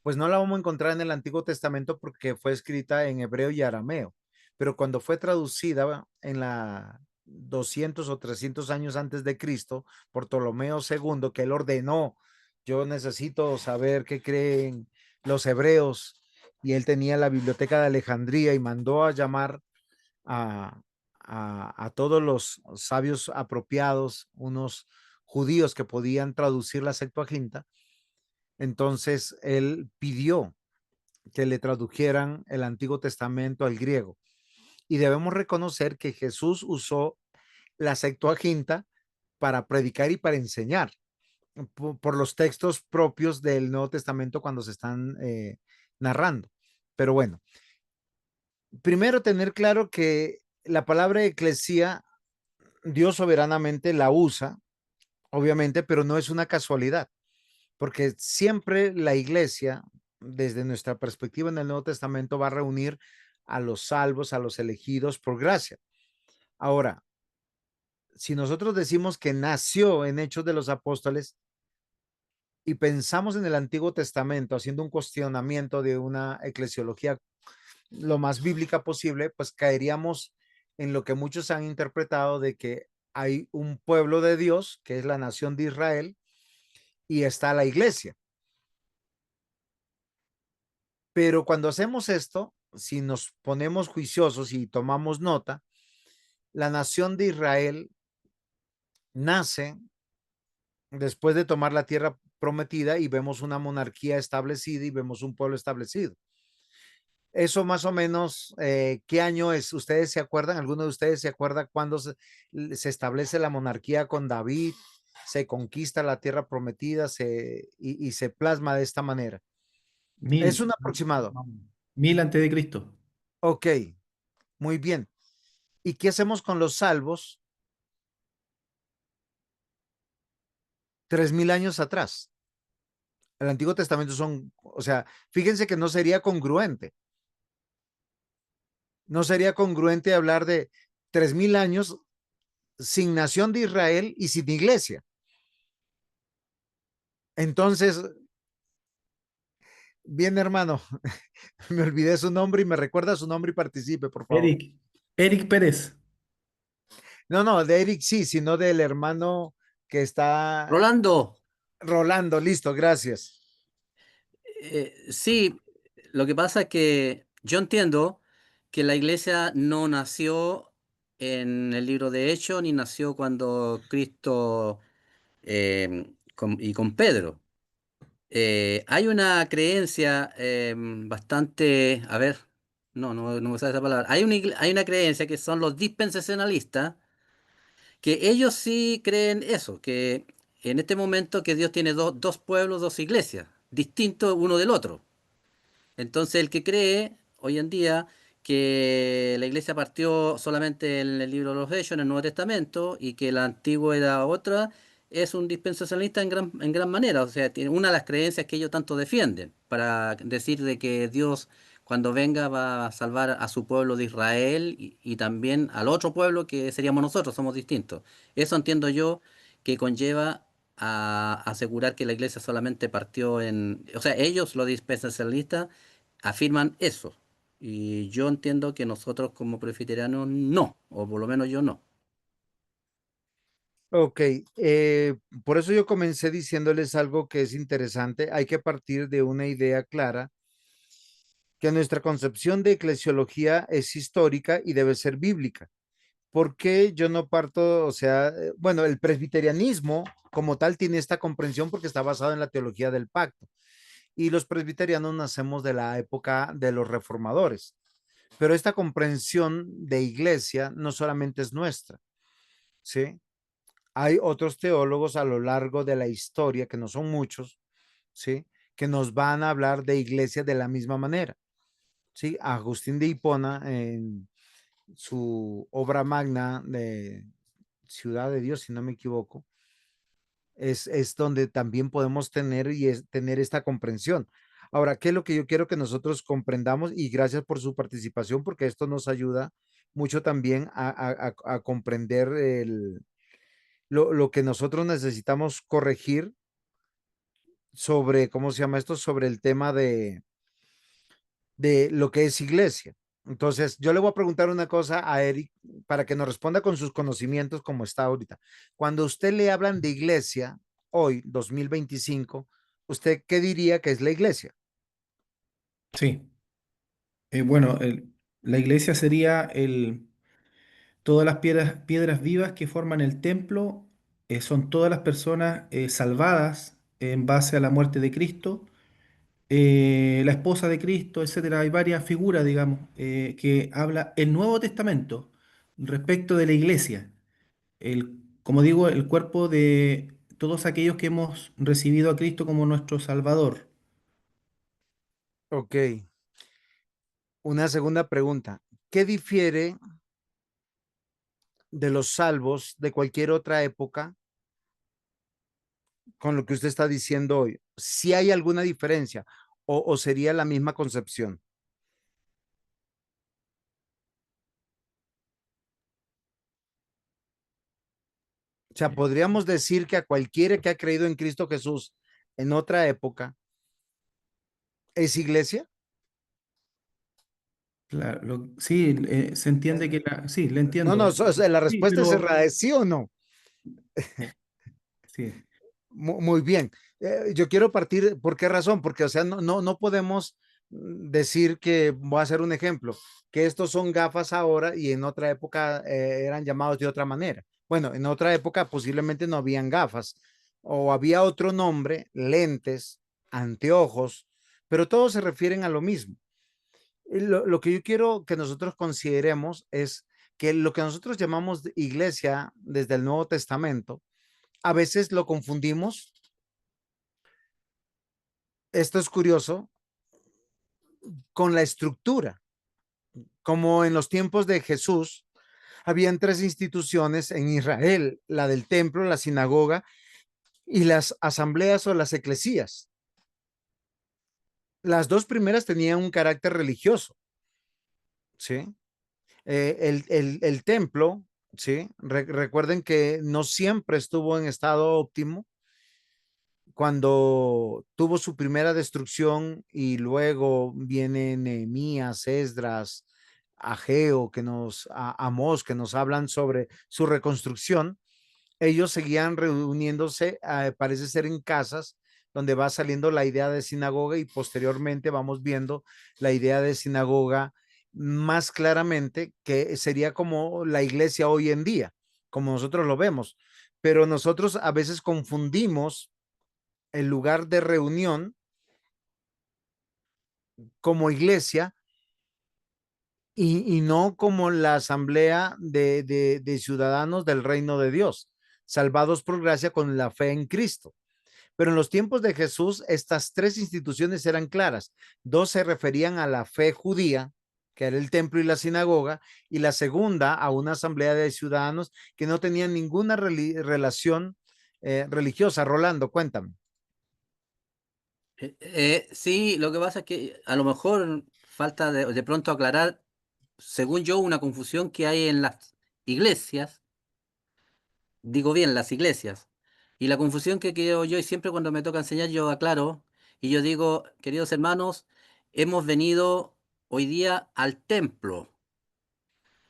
pues no la vamos a encontrar en el Antiguo Testamento porque fue escrita en hebreo y arameo, pero cuando fue traducida en la 200 o 300 años antes de Cristo por Ptolomeo II, que él ordenó, yo necesito saber qué creen los hebreos, y él tenía la biblioteca de Alejandría y mandó a llamar a, a todos los sabios apropiados, unos judíos que podían traducir la Septuaginta. Entonces él pidió que le tradujeran el Antiguo Testamento al griego. Y debemos reconocer que Jesús usó la Septuaginta para predicar y para enseñar, por los textos propios del Nuevo Testamento cuando se están narrando. Pero bueno, primero tener claro que la palabra eclesía, Dios soberanamente la usa, obviamente, pero no es una casualidad, porque siempre la iglesia, desde nuestra perspectiva en el Nuevo Testamento, va a reunir a los salvos, a los elegidos por gracia. Ahora, si nosotros decimos que nació en Hechos de los Apóstoles y pensamos en el Antiguo Testamento haciendo un cuestionamiento de una eclesiología lo más bíblica posible, pues caeríamos en lo que muchos han interpretado de que hay un pueblo de Dios, que es la nación de Israel, y está la iglesia. Pero cuando hacemos esto, si nos ponemos juiciosos y tomamos nota, la nación de Israel nace después de tomar la tierra prometida, y vemos una monarquía establecida y vemos un pueblo establecido. Eso más o menos, ¿qué año es? ¿Ustedes se acuerdan? ¿Alguno de ustedes se acuerda cuándo se establece la monarquía con David? Se conquista la tierra prometida y se plasma de esta manera. Es Mil, un aproximado. 1000 antes de Cristo. Ok, muy bien. ¿Y qué hacemos con los salvos 3000 años atrás? El Antiguo Testamento son, o sea, fíjense que no sería congruente. No sería congruente hablar de 3000 años sin nación de Israel y sin iglesia. Entonces, bien, hermano, me olvidé su nombre y me recuerda su nombre y participe, por favor. Eric Pérez. No, no, de Eric sí, sino del hermano que está Rolando, Rolando. Listo, gracias. sí, lo que pasa es que yo entiendo que la iglesia no nació en el libro de Hechos, ni nació cuando Cristo y con Pedro. Hay una creencia bastante, a ver, no me sale esa palabra. Hay una creencia que son los dispensacionalistas, que ellos sí creen eso, que en este momento que Dios tiene dos pueblos, dos iglesias, distintos uno del otro. Entonces, el que cree hoy en día que la iglesia partió solamente en el libro de los Hechos, en el Nuevo Testamento, y que la antigua era otra, es un dispensacionalista en gran manera. O sea, tiene una de las creencias que ellos tanto defienden, para decir de que Dios, cuando venga, va a salvar a su pueblo de Israel y también al otro pueblo que seríamos nosotros, somos distintos. Eso entiendo yo que conlleva a asegurar que la iglesia solamente partió en, o sea, ellos, los dispensacionalistas, afirman eso. Y yo entiendo que nosotros como presbiterianos no, o por lo menos yo no. Ok, por eso yo comencé diciéndoles algo que es interesante. Hay que partir de una idea clara, que nuestra concepción de eclesiología es histórica y debe ser bíblica. ¿Por qué yo no parto? O sea, bueno, el presbiterianismo como tal tiene esta comprensión porque está basado en la teología del pacto. Y los presbiterianos nacemos de la época de los reformadores. Pero esta comprensión de iglesia no solamente es nuestra, ¿sí? Hay otros teólogos a lo largo de la historia, que no son muchos, ¿sí? Que nos van a hablar de iglesia de la misma manera, ¿sí? Agustín de Hipona, en su obra magna de Ciudad de Dios, si no me equivoco, es donde también podemos tener tener esta comprensión. Ahora, ¿qué es lo que yo quiero que nosotros comprendamos? Y gracias por su participación, porque esto nos ayuda mucho también a comprender lo que nosotros necesitamos corregir sobre, ¿cómo se llama esto? Sobre el tema de lo que es iglesia. Entonces, yo le voy a preguntar una cosa a Eric para que nos responda con sus conocimientos como está ahorita. Cuando usted le hablan de iglesia, hoy, 2025, ¿usted qué diría que es la iglesia? Sí. Bueno, la iglesia sería todas las piedras vivas que forman el templo, son todas las personas salvadas en base a la muerte de Cristo, la esposa de Cristo, etcétera. Hay varias figuras, digamos, que habla el Nuevo Testamento respecto de la iglesia. Como digo, el cuerpo de todos aquellos que hemos recibido a Cristo como nuestro Salvador. Ok. Una segunda pregunta. ¿Qué difiere de los salvos de cualquier otra época con lo que usted está diciendo hoy? ¿Si hay alguna diferencia o sería la misma concepción? O sea, podríamos decir que a cualquiera que ha creído en Cristo Jesús en otra época es iglesia. Claro, sí, se entiende que sí, le No, no, entiendo. la Sí, respuesta es pero cerrada, ¿es sí o no? sí, Muy bien. Yo quiero partir, ¿por qué razón? Porque, o sea, no podemos decir que, voy a hacer un ejemplo, que estos son gafas ahora y en otra época eran llamados de otra manera. Bueno, en otra época posiblemente no habían gafas o había otro nombre, lentes, anteojos, pero todos se refieren a lo mismo. Lo que yo quiero que nosotros consideremos es que lo que nosotros llamamos iglesia desde el Nuevo Testamento, a veces lo confundimos. Esto es curioso con la estructura. Como en los tiempos de Jesús, habían tres instituciones en Israel, la del templo, la sinagoga y las asambleas o las eclesías. Las dos primeras tenían un carácter religioso, ¿sí? El templo, ¿sí? Recuerden que no siempre estuvo en estado óptimo. Cuando tuvo su primera destrucción y luego viene Nehemías, Esdras, Ageo, Amós, que nos hablan sobre su reconstrucción, ellos seguían reuniéndose, parece ser en casas, donde va saliendo la idea de sinagoga y posteriormente vamos viendo la idea de sinagoga más claramente que sería como la iglesia hoy en día, como nosotros lo vemos. Pero nosotros a veces confundimos el lugar de reunión como iglesia y no como la asamblea de ciudadanos del reino de Dios, salvados por gracia con la fe en Cristo. Pero en los tiempos de Jesús, estas tres instituciones eran claras. Dos se referían a la fe judía, que era el templo y la sinagoga, y la segunda a una asamblea de ciudadanos que no tenían ninguna relación religiosa. Rolando, cuéntame. Sí, lo que pasa es que a lo mejor falta de pronto aclarar, según yo, una confusión que hay en las iglesias, digo bien, las iglesias, y la confusión que creo yo, y siempre cuando me toca enseñar yo aclaro, y yo digo, queridos hermanos, hemos venido hoy día al templo,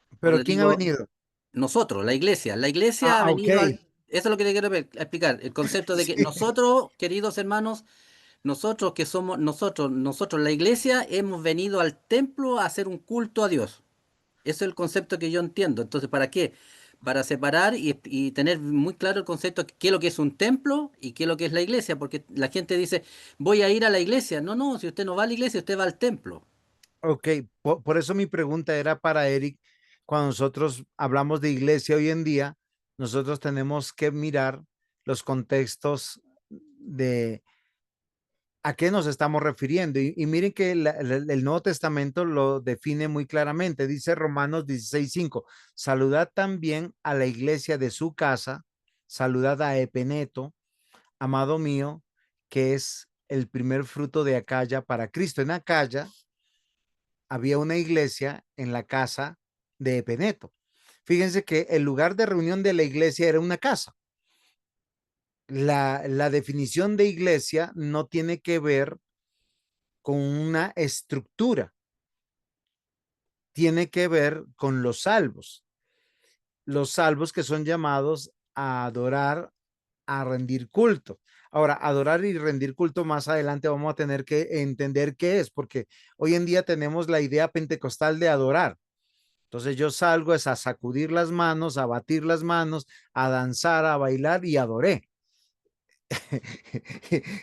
o Pero les ¿quién ha digo, venido? nosotros, la iglesia ha Ok. venido al... Eso es lo que te quiero explicar, el concepto de que Sí. nosotros, queridos hermanos, nosotros que somos, nosotros, la iglesia, hemos venido al templo a hacer un culto a Dios. Ese es el concepto que yo entiendo. Entonces, ¿para qué? Para separar y tener muy claro el concepto de qué es lo que es un templo y qué es lo que es la iglesia, porque la gente dice, voy a ir a la iglesia. No, no, si usted no va a la iglesia, usted va al templo. Ok, por eso mi pregunta era para Eric. Cuando nosotros hablamos de iglesia hoy en día, nosotros tenemos que mirar los contextos de a qué nos estamos refiriendo. Y miren que el Nuevo Testamento lo define muy claramente. Dice Romanos 16:5, saludad también a la iglesia de su casa, saludad a Epeneto, amado mío, que es el primer fruto de Acaya para Cristo. En Acaya había una iglesia en la casa de Epeneto. Fíjense que el lugar de reunión de la iglesia era una casa. La definición de iglesia no tiene que ver con una estructura, tiene que ver con los salvos que son llamados a adorar, a rendir culto. Ahora, adorar y rendir culto más adelante vamos a tener que entender qué es, porque hoy en día tenemos la idea pentecostal de adorar. Entonces yo salgo es a sacudir las manos, a batir las manos, a danzar, a bailar y adoré.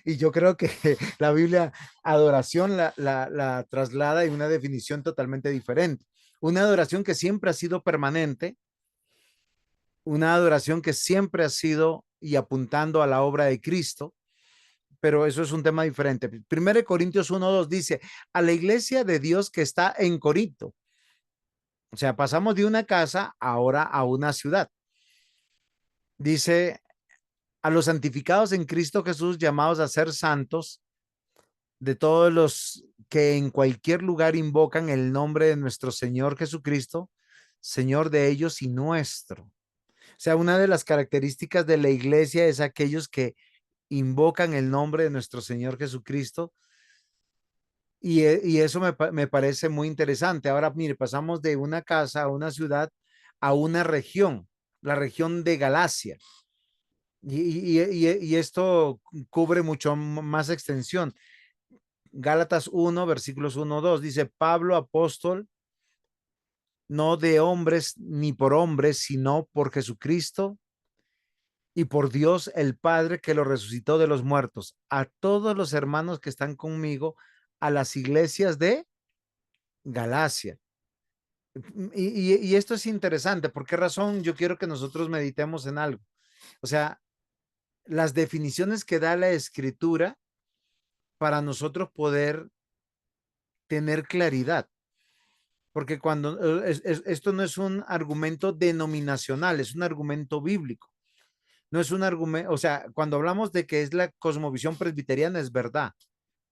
Y yo creo que la Biblia adoración la traslada en una definición totalmente diferente. Una adoración que siempre ha sido permanente, una adoración que siempre ha sido y apuntando a la obra de Cristo, pero eso es un tema diferente. Primero de Corintios 1:2 dice, a la iglesia de Dios que está en Corinto. O sea, pasamos de una casa ahora a una ciudad. Dice, a los santificados en Cristo Jesús, llamados a ser santos, de todos los que en cualquier lugar invocan el nombre de nuestro Señor Jesucristo, Señor de ellos y nuestro. O sea, una de las características de la iglesia es aquellos que invocan el nombre de nuestro Señor Jesucristo y eso me parece muy interesante. Ahora, mire, pasamos de una casa a una ciudad a una región, la región de Galacia. Y esto cubre mucho más extensión. Gálatas 1, versículos 1-2, dice, Pablo, apóstol, no de hombres ni por hombres, sino por Jesucristo y por Dios el Padre que lo resucitó de los muertos, a todos los hermanos que están conmigo, a las iglesias de Galacia. Y esto es interesante. ¿Por qué razón? Yo quiero que nosotros meditemos en algo. O sea, las definiciones que da la escritura para nosotros poder tener claridad. Porque cuando esto no es un argumento denominacional, es un argumento bíblico. No es un argumento, o sea, cuando hablamos de que es la cosmovisión presbiteriana, es verdad,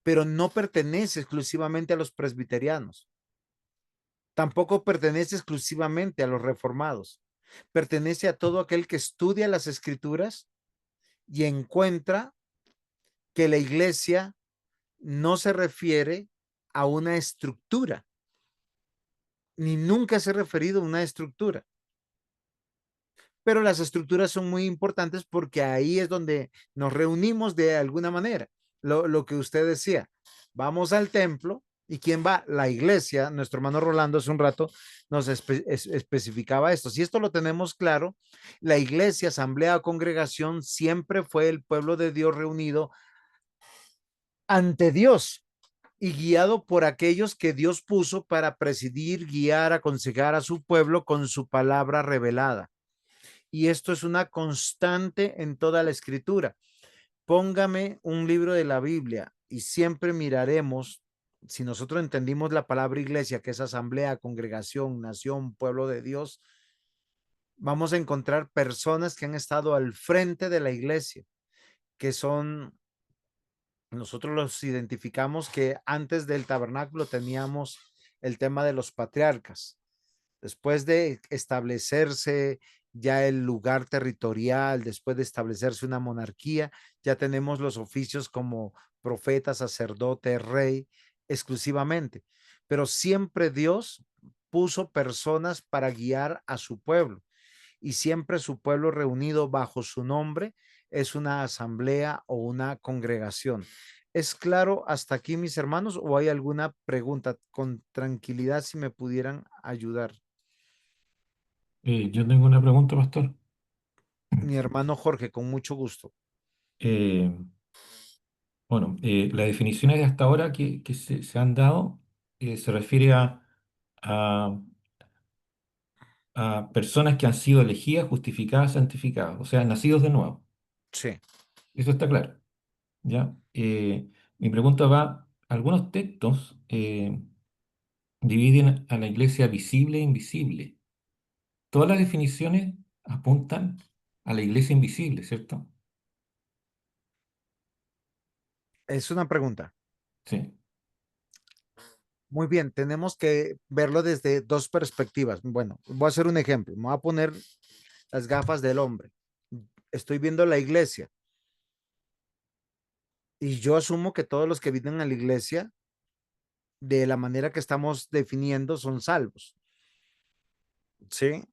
pero no pertenece exclusivamente a los presbiterianos. Tampoco pertenece exclusivamente a los reformados. Pertenece a todo aquel que estudia las escrituras y encuentra que la iglesia no se refiere a una estructura, ni nunca se ha referido a una estructura. Pero las estructuras son muy importantes porque ahí es donde nos reunimos de alguna manera. Lo que usted decía, vamos al templo ¿Y quién va? La iglesia. Nuestro hermano Rolando hace un rato nos especificaba esto. Si esto lo tenemos claro, la iglesia, asamblea o congregación siempre fue el pueblo de Dios reunido ante Dios y guiado por aquellos que Dios puso para presidir, guiar, aconsejar a su pueblo con su palabra revelada. Y esto es una constante en toda la escritura. Póngame un libro de la Biblia y siempre miraremos, si nosotros entendimos la palabra iglesia, que es asamblea, congregación, nación, pueblo de Dios, vamos a encontrar personas que han estado al frente de la iglesia, que son, nosotros los identificamos que antes del tabernáculo teníamos el tema de los patriarcas. Después de establecerse ya el lugar territorial, después de establecerse una monarquía, ya tenemos los oficios como profeta, sacerdote, rey, exclusivamente. Pero siempre Dios puso personas para guiar a su pueblo y siempre su pueblo reunido bajo su nombre es una asamblea o una congregación. ¿Es claro hasta aquí, mis hermanos, o hay alguna pregunta? Con tranquilidad, si me pudieran ayudar. Yo tengo una pregunta, pastor. Mi hermano Jorge, con mucho gusto. Eh, bueno, las definiciones de hasta ahora que se han dado se refiere a, a personas que han sido elegidas, justificadas, santificadas, o sea, nacidos de nuevo. Sí. Eso está claro, ¿ya? Mi pregunta va, algunos textos dividen a la iglesia visible e invisible. Todas las definiciones apuntan a la iglesia invisible, ¿cierto? Es una pregunta. Sí. Muy bien, tenemos que verlo desde dos perspectivas. Bueno, voy a hacer un ejemplo. Me voy a poner las gafas del hombre. Estoy viendo la iglesia y yo asumo que todos los que vienen a la iglesia, de la manera que estamos definiendo, son salvos. Sí,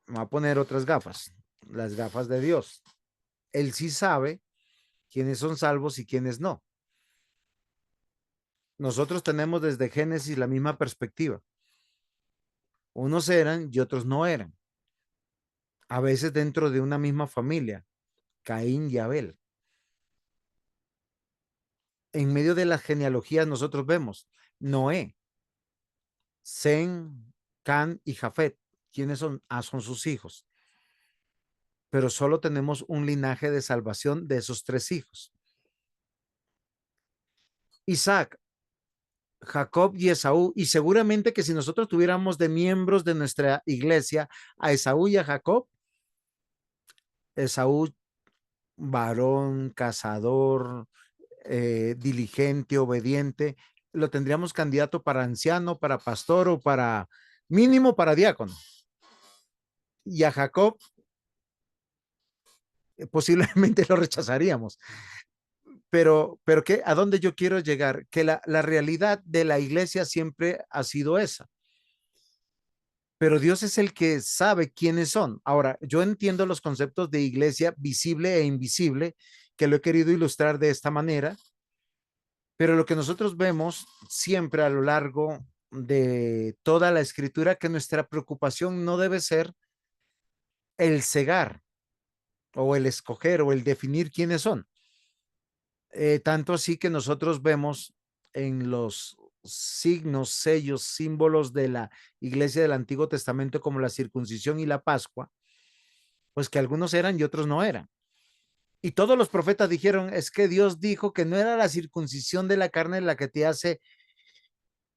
me voy a poner otras gafas, las gafas de Dios. Él sí sabe quiénes son salvos y quiénes no. Nosotros tenemos desde Génesis la misma perspectiva. Unos eran y otros no eran. A veces dentro de una misma familia, Caín y Abel. En medio de las genealogías nosotros vemos Noé, Sem, Can y Jafet. ¿Quiénes son? Ah, son sus hijos. Pero solo tenemos un linaje de salvación de esos tres hijos. Isaac, Jacob y Esaú. Y seguramente que si nosotros tuviéramos de miembros de nuestra iglesia a Esaú y a Jacob, Esaú, varón, cazador, diligente, obediente, lo tendríamos candidato para anciano, para pastor o para mínimo para diácono. Y a Jacob posiblemente lo rechazaríamos. Pero ¿qué? ¿A dónde yo quiero llegar? Que la realidad de la iglesia siempre ha sido esa. Pero Dios es el que sabe quiénes son. Ahora, yo entiendo los conceptos de iglesia visible e invisible, que lo he querido ilustrar de esta manera, pero lo que nosotros vemos siempre a lo largo de toda la escritura, que nuestra preocupación no debe ser el cegar o el escoger o el definir quiénes son. Tanto así que nosotros vemos en los signos, sellos, símbolos de la iglesia del Antiguo Testamento como la circuncisión y la Pascua, pues que algunos eran y otros no eran. Y todos los profetas dijeron, es que Dios dijo que no era la circuncisión de la carne la que te hace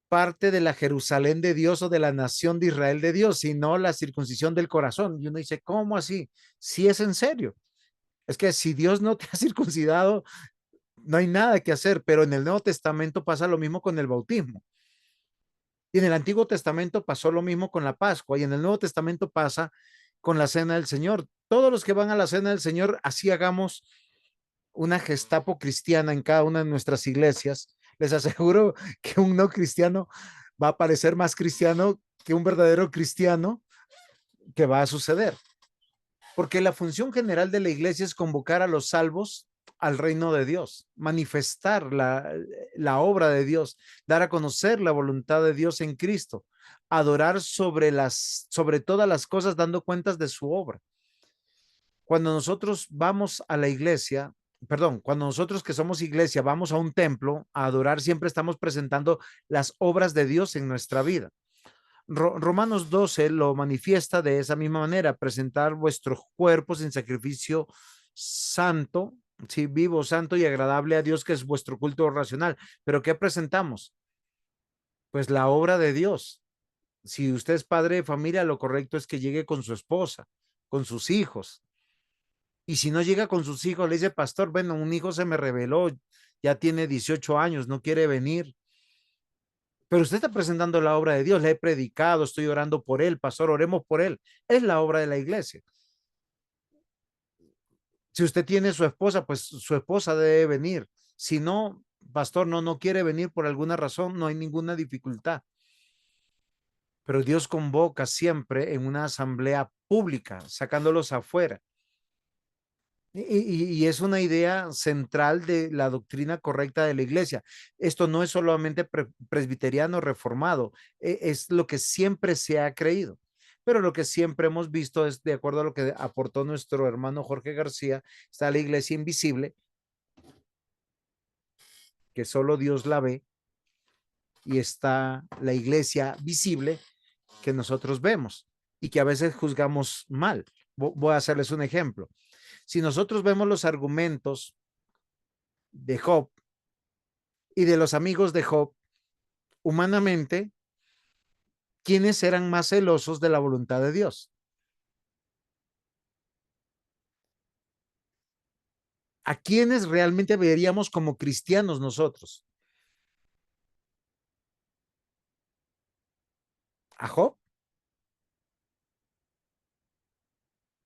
parte de la Jerusalén de Dios o de la nación de Israel de Dios, sino la circuncisión del corazón. Y uno dice, ¿cómo así? Si es en serio. Es que si Dios no te ha circuncidado, no hay nada que hacer, pero en el Nuevo Testamento pasa lo mismo con el bautismo. Y en el Antiguo Testamento pasó lo mismo con la Pascua y en el Nuevo Testamento pasa con la Cena del Señor. Todos los que van a la Cena del Señor, así hagamos una gestapo cristiana en cada una de nuestras iglesias, les aseguro que un no cristiano va a parecer más cristiano que un verdadero cristiano, que va a suceder. Porque la función general de la iglesia es convocar a los salvos al reino de Dios, manifestar la obra de Dios, dar a conocer la voluntad de Dios en Cristo, adorar sobre todas las cosas, dando cuentas de su obra. Cuando nosotros vamos a la iglesia, perdón, cuando nosotros que somos iglesia vamos a un templo a adorar, siempre estamos presentando las obras de Dios en nuestra vida. Romanos 12 lo manifiesta de esa misma manera: presentar vuestros cuerpos en sacrificio santo, sí, vivo, santo y agradable a Dios, que es vuestro culto racional. Pero ¿qué presentamos? Pues la obra de Dios. Si usted es padre de familia, lo correcto es que llegue con su esposa, con sus hijos. Y si no llega con sus hijos, le dice: pastor, bueno, un hijo se me rebeló, ya tiene 18 años, no quiere venir. Pero usted está presentando la obra de Dios. Le he predicado, estoy orando por él, pastor, oremos por él. Es la obra de la iglesia. Si usted tiene su esposa, pues su esposa debe venir. Si no, pastor, no quiere venir por alguna razón, no hay ninguna dificultad. Pero Dios convoca siempre en una asamblea pública, sacándolos afuera. Y es una idea central de la doctrina correcta de la iglesia. Esto no es solamente presbiteriano reformado, es lo que siempre se ha creído. Pero lo que siempre hemos visto es, de acuerdo a lo que aportó nuestro hermano Jorge García, está la iglesia invisible, que solo Dios la ve, y está la iglesia visible, que nosotros vemos y que a veces juzgamos mal. Voy a hacerles un ejemplo. Si nosotros vemos los argumentos de Job y de los amigos de Job, humanamente, ¿quiénes eran más celosos de la voluntad de Dios? ¿A quiénes realmente veríamos como cristianos nosotros? ¿A Job?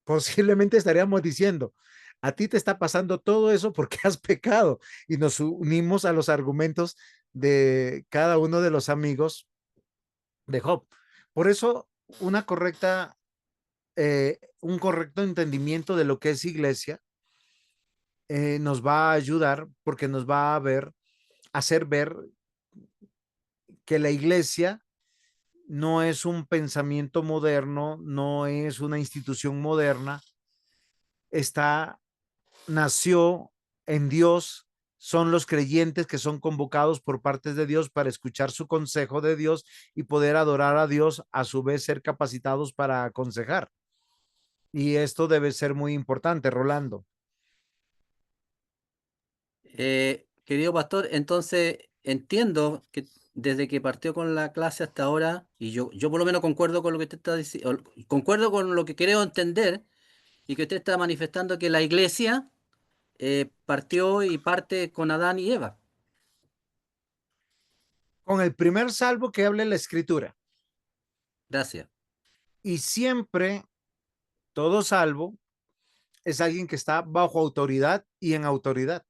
Posiblemente estaríamos diciendo: a ti te está pasando todo eso porque has pecado, y nos unimos a los argumentos de cada uno de los amigos de Job. Por eso, un correcto entendimiento de lo que es iglesia nos va a ayudar, porque nos va hacer ver que la iglesia no es un pensamiento moderno, no es una institución moderna, nació en Dios, son los creyentes que son convocados por parte de Dios para escuchar su consejo de Dios y poder adorar a Dios, a su vez ser capacitados para aconsejar. Y esto debe ser muy importante, Rolando. Querido pastor, entonces entiendo que desde que partió con la clase hasta ahora, y yo por lo menos concuerdo con lo que usted está diciendo, concuerdo con lo que creo entender, y que usted está manifestando que la iglesia partió y parte con Adán y Eva. Con el primer salvo que hable la escritura. Gracias. Y siempre todo salvo es alguien que está bajo autoridad y en autoridad.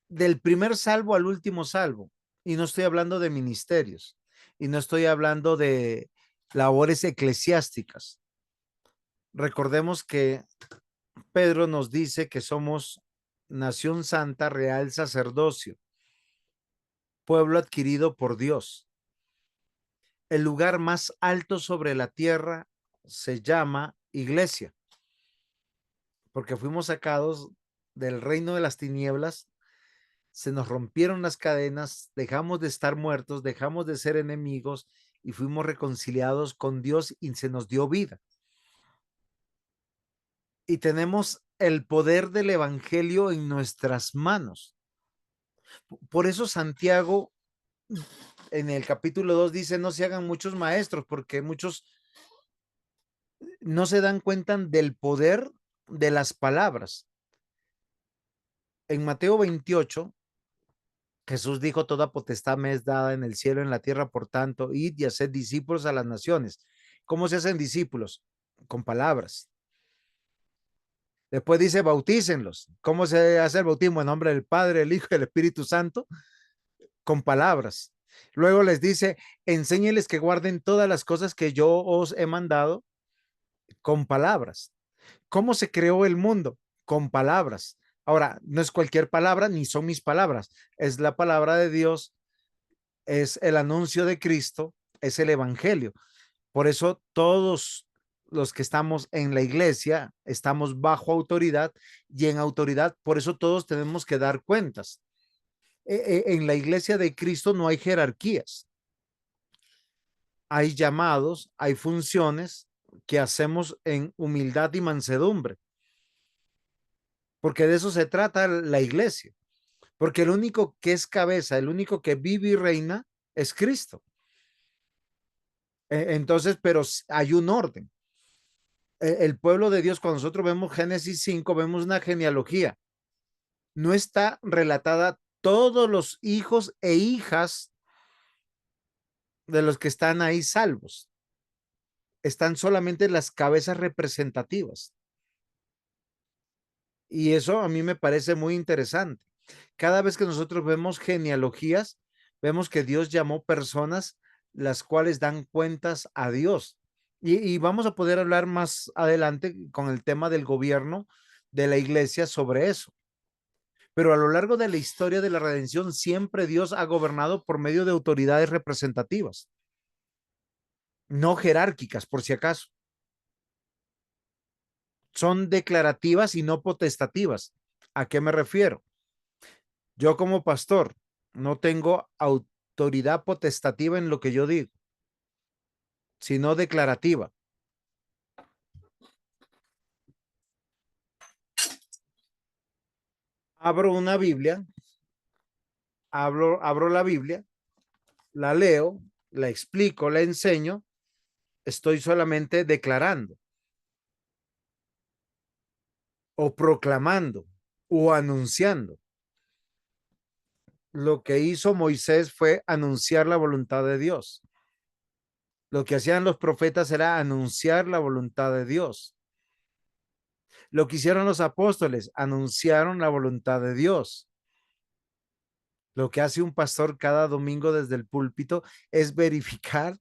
Del primer salvo al último salvo. Y no estoy hablando de ministerios. Y no estoy hablando de labores eclesiásticas. Recordemos que Pedro nos dice que somos nación santa, real sacerdocio, pueblo adquirido por Dios. El lugar más alto sobre la tierra se llama iglesia, porque fuimos sacados del reino de las tinieblas, se nos rompieron las cadenas, dejamos de estar muertos, dejamos de ser enemigos y fuimos reconciliados con Dios y se nos dio vida. Y tenemos el poder del evangelio en nuestras manos. Por eso Santiago en el capítulo 2 dice: no se hagan muchos maestros, porque muchos no se dan cuenta del poder de las palabras. En Mateo 28, Jesús dijo: toda potestad me es dada en el cielo y en la tierra, por tanto, id y haced discípulos a las naciones. ¿Cómo se hacen discípulos? Con palabras. Después dice: bautícenlos. ¿Cómo se hace el bautismo? En nombre del Padre, el Hijo y el Espíritu Santo. Con palabras. Luego les dice: enséñeles que guarden todas las cosas que yo os he mandado. Con palabras. ¿Cómo se creó el mundo? con palabras. Ahora, no es cualquier palabra, ni son mis palabras, es la palabra de Dios, es el anuncio de Cristo, es el evangelio. Por eso todos los que estamos en la iglesia estamos bajo autoridad y en autoridad, por eso todos tenemos que dar cuentas. En la iglesia de Cristo no hay jerarquías, hay llamados, hay funciones que hacemos en humildad y mansedumbre, porque de eso se trata la iglesia, porque el único que es cabeza, el único que vive y reina es Cristo. Entonces, pero hay un orden. El pueblo de Dios, cuando nosotros vemos Génesis 5, vemos una genealogía. No está relatada todos los hijos e hijas de los que están ahí salvos. Están solamente las cabezas representativas. Y eso a mí me parece muy interesante. Cada vez que nosotros vemos genealogías, vemos que Dios llamó personas las cuales dan cuentas a Dios. Y vamos a poder hablar más adelante con el tema del gobierno de la iglesia sobre eso. Pero a lo largo de la historia de la redención, siempre Dios ha gobernado por medio de autoridades representativas, no jerárquicas, por si acaso. Son declarativas y no potestativas. ¿A qué me refiero? Yo como pastor no tengo autoridad potestativa en lo que yo digo, sino declarativa. Abro una Biblia, abro la Biblia, la leo, la explico, la enseño, estoy solamente declarando o proclamando o anunciando. Lo que hizo Moisés fue anunciar la voluntad de Dios. Lo que hacían los profetas era anunciar la voluntad de Dios. Lo que hicieron los apóstoles, anunciaron la voluntad de Dios. Lo que hace un pastor cada domingo desde el púlpito es verificar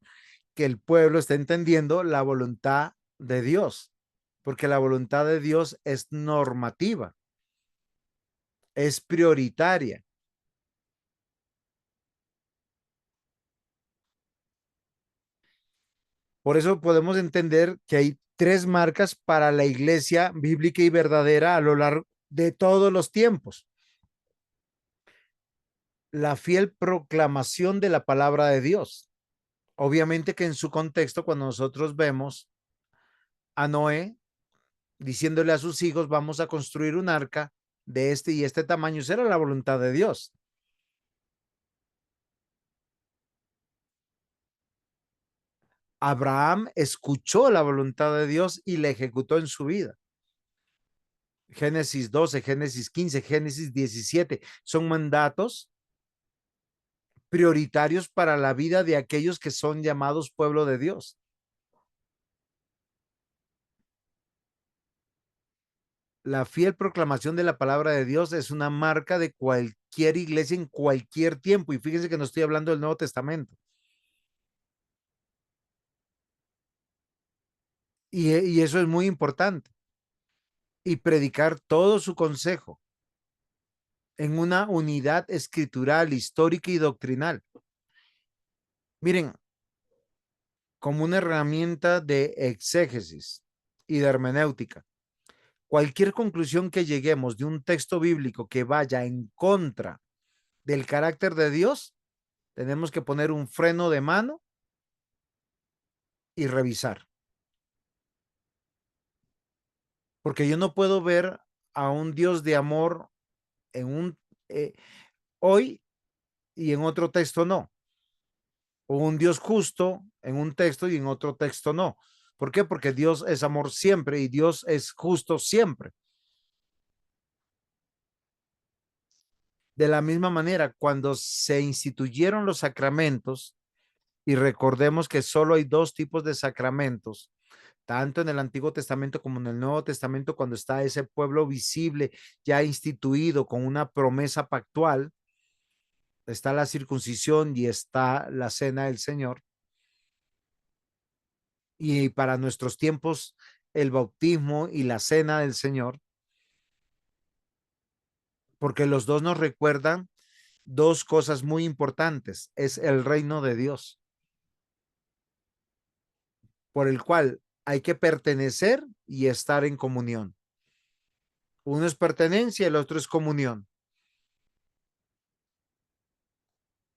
que el pueblo está entendiendo la voluntad de Dios, porque la voluntad de Dios es normativa, es prioritaria. Por eso podemos entender que hay tres marcas para la iglesia bíblica y verdadera a lo largo de todos los tiempos. La fiel proclamación de la palabra de Dios. Obviamente que en su contexto, cuando nosotros vemos a Noé diciéndole a sus hijos, vamos a construir un arca de este y este tamaño, esa era la voluntad de Dios. Abraham escuchó la voluntad de Dios y la ejecutó en su vida. Génesis 12, Génesis 15, Génesis 17 son mandatos prioritarios para la vida de aquellos que son llamados pueblo de Dios. La fiel proclamación de la palabra de Dios es una marca de cualquier iglesia en cualquier tiempo. Y fíjense que no estoy hablando del Nuevo Testamento. Y eso es muy importante. Y predicar todo su consejo en una unidad escritural, histórica y doctrinal. Miren, como una herramienta de exégesis y de hermenéutica. Cualquier conclusión que lleguemos de un texto bíblico que vaya en contra del carácter de Dios, tenemos que poner un freno de mano y revisar. Porque yo no puedo ver a un Dios de amor en un hoy y en otro texto no. O un Dios justo en un texto y en otro texto no. ¿Por qué? Porque Dios es amor siempre y Dios es justo siempre. De la misma manera, cuando se instituyeron los sacramentos, y recordemos que solo hay dos tipos de sacramentos, tanto en el Antiguo Testamento como en el Nuevo Testamento, cuando está ese pueblo visible ya instituido con una promesa pactual, está la circuncisión y está la cena del Señor. Y para nuestros tiempos, el bautismo y la cena del Señor. porque los dos nos recuerdan dos cosas muy importantes. Es el reino de Dios, por el cual hay que pertenecer y estar en comunión. Uno es pertenencia, el otro es comunión.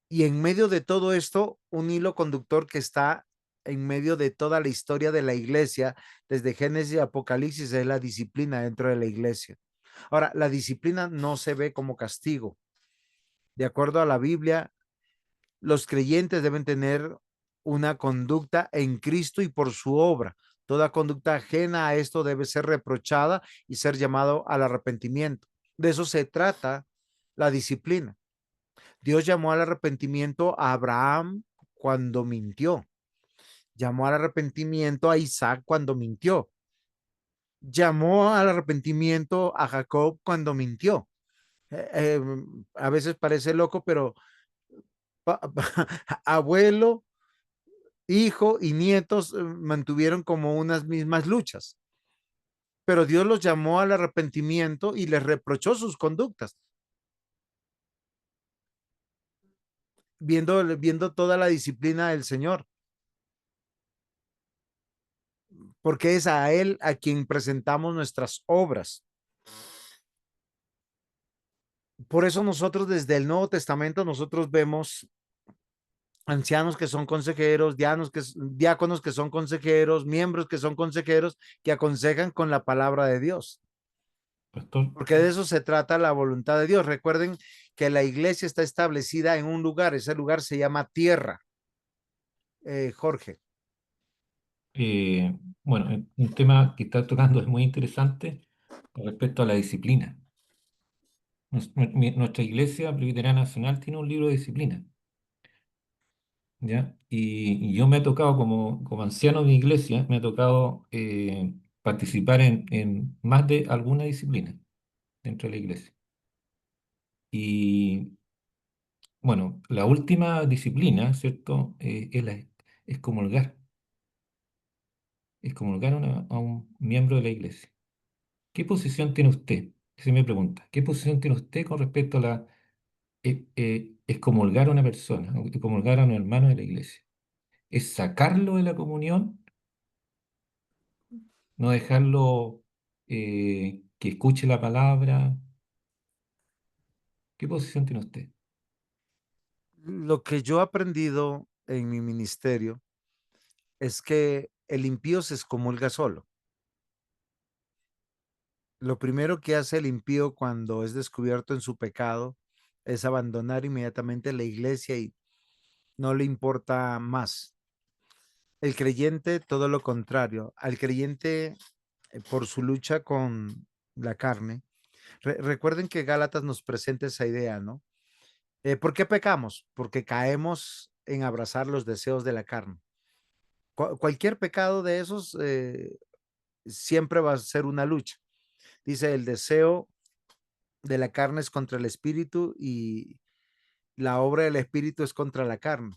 Y en medio de todo esto, un hilo conductor que está en medio de toda la historia de la iglesia, desde Génesis y Apocalipsis, es la disciplina dentro de la iglesia. Ahora, la disciplina no se ve como castigo. De acuerdo a la Biblia, los creyentes deben tener una conducta en Cristo y por su obra. Toda conducta ajena a esto debe ser reprochada y ser llamado al arrepentimiento. De eso se trata la disciplina. Dios llamó al arrepentimiento a Abraham cuando mintió. Llamó al arrepentimiento a Isaac cuando mintió. Llamó al arrepentimiento a Jacob cuando mintió. Eh, eh, a veces parece loco, pero abuelo, hijo y nietos mantuvieron como unas mismas luchas. Pero Dios los llamó al arrepentimiento y les reprochó sus conductas, viendo toda la disciplina del Señor, porque es a Él a quien presentamos nuestras obras. Por eso nosotros desde el Nuevo Testamento, nosotros vemos ancianos que son consejeros, diáconos que son consejeros, miembros que son consejeros, que aconsejan con la palabra de Dios. Pastor, Porque de eso se trata la voluntad de Dios. Recuerden que la iglesia está establecida en un lugar, ese lugar se llama tierra. Jorge. bueno, un tema que está tocando es muy interesante con respecto a la disciplina. Nuestra iglesia presbiteriana nacional tiene un libro de disciplina, ¿ya? Y yo me ha tocado, como anciano de mi iglesia, me ha tocado participar en más de alguna disciplina dentro de la iglesia. Y bueno, la última disciplina, ¿cierto? Es comulgar. Es comulgar a un miembro de la iglesia. ¿Qué posición tiene usted? Se me pregunta, ¿qué posición tiene usted con respecto a la excomulgar a una persona, o excomulgar a un hermano de la iglesia? ¿Es sacarlo de la comunión? ¿No dejarlo que escuche la palabra? ¿Qué posición tiene usted? Lo que yo he aprendido en mi ministerio es que el impío se excomulga solo. Lo primero que hace el impío cuando es descubierto en su pecado es abandonar inmediatamente la iglesia y no le importa más. El creyente, todo lo contrario. Al creyente, por su lucha con la carne, recuerden que Gálatas nos presenta esa idea, ¿no? ¿Por qué pecamos? Porque caemos en abrazar los deseos de la carne. Cualquier pecado de esos siempre va a ser una lucha. Dice, el deseo de la carne es contra el espíritu y la obra del espíritu es contra la carne.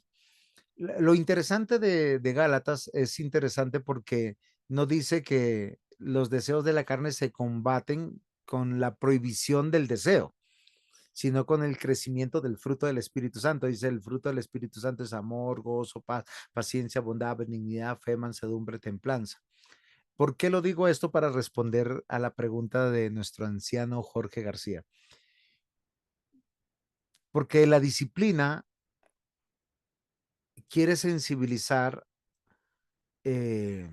Lo interesante de Gálatas es interesante porque no dice que los deseos de la carne se combaten con la prohibición del deseo, sino con el crecimiento del fruto del Espíritu Santo. Dice, el fruto del Espíritu Santo es amor, gozo, paz, paciencia, bondad, benignidad, fe, mansedumbre, templanza. ¿Por qué lo digo esto? Para responder a la pregunta de nuestro anciano Jorge García. Porque la disciplina quiere sensibilizar eh,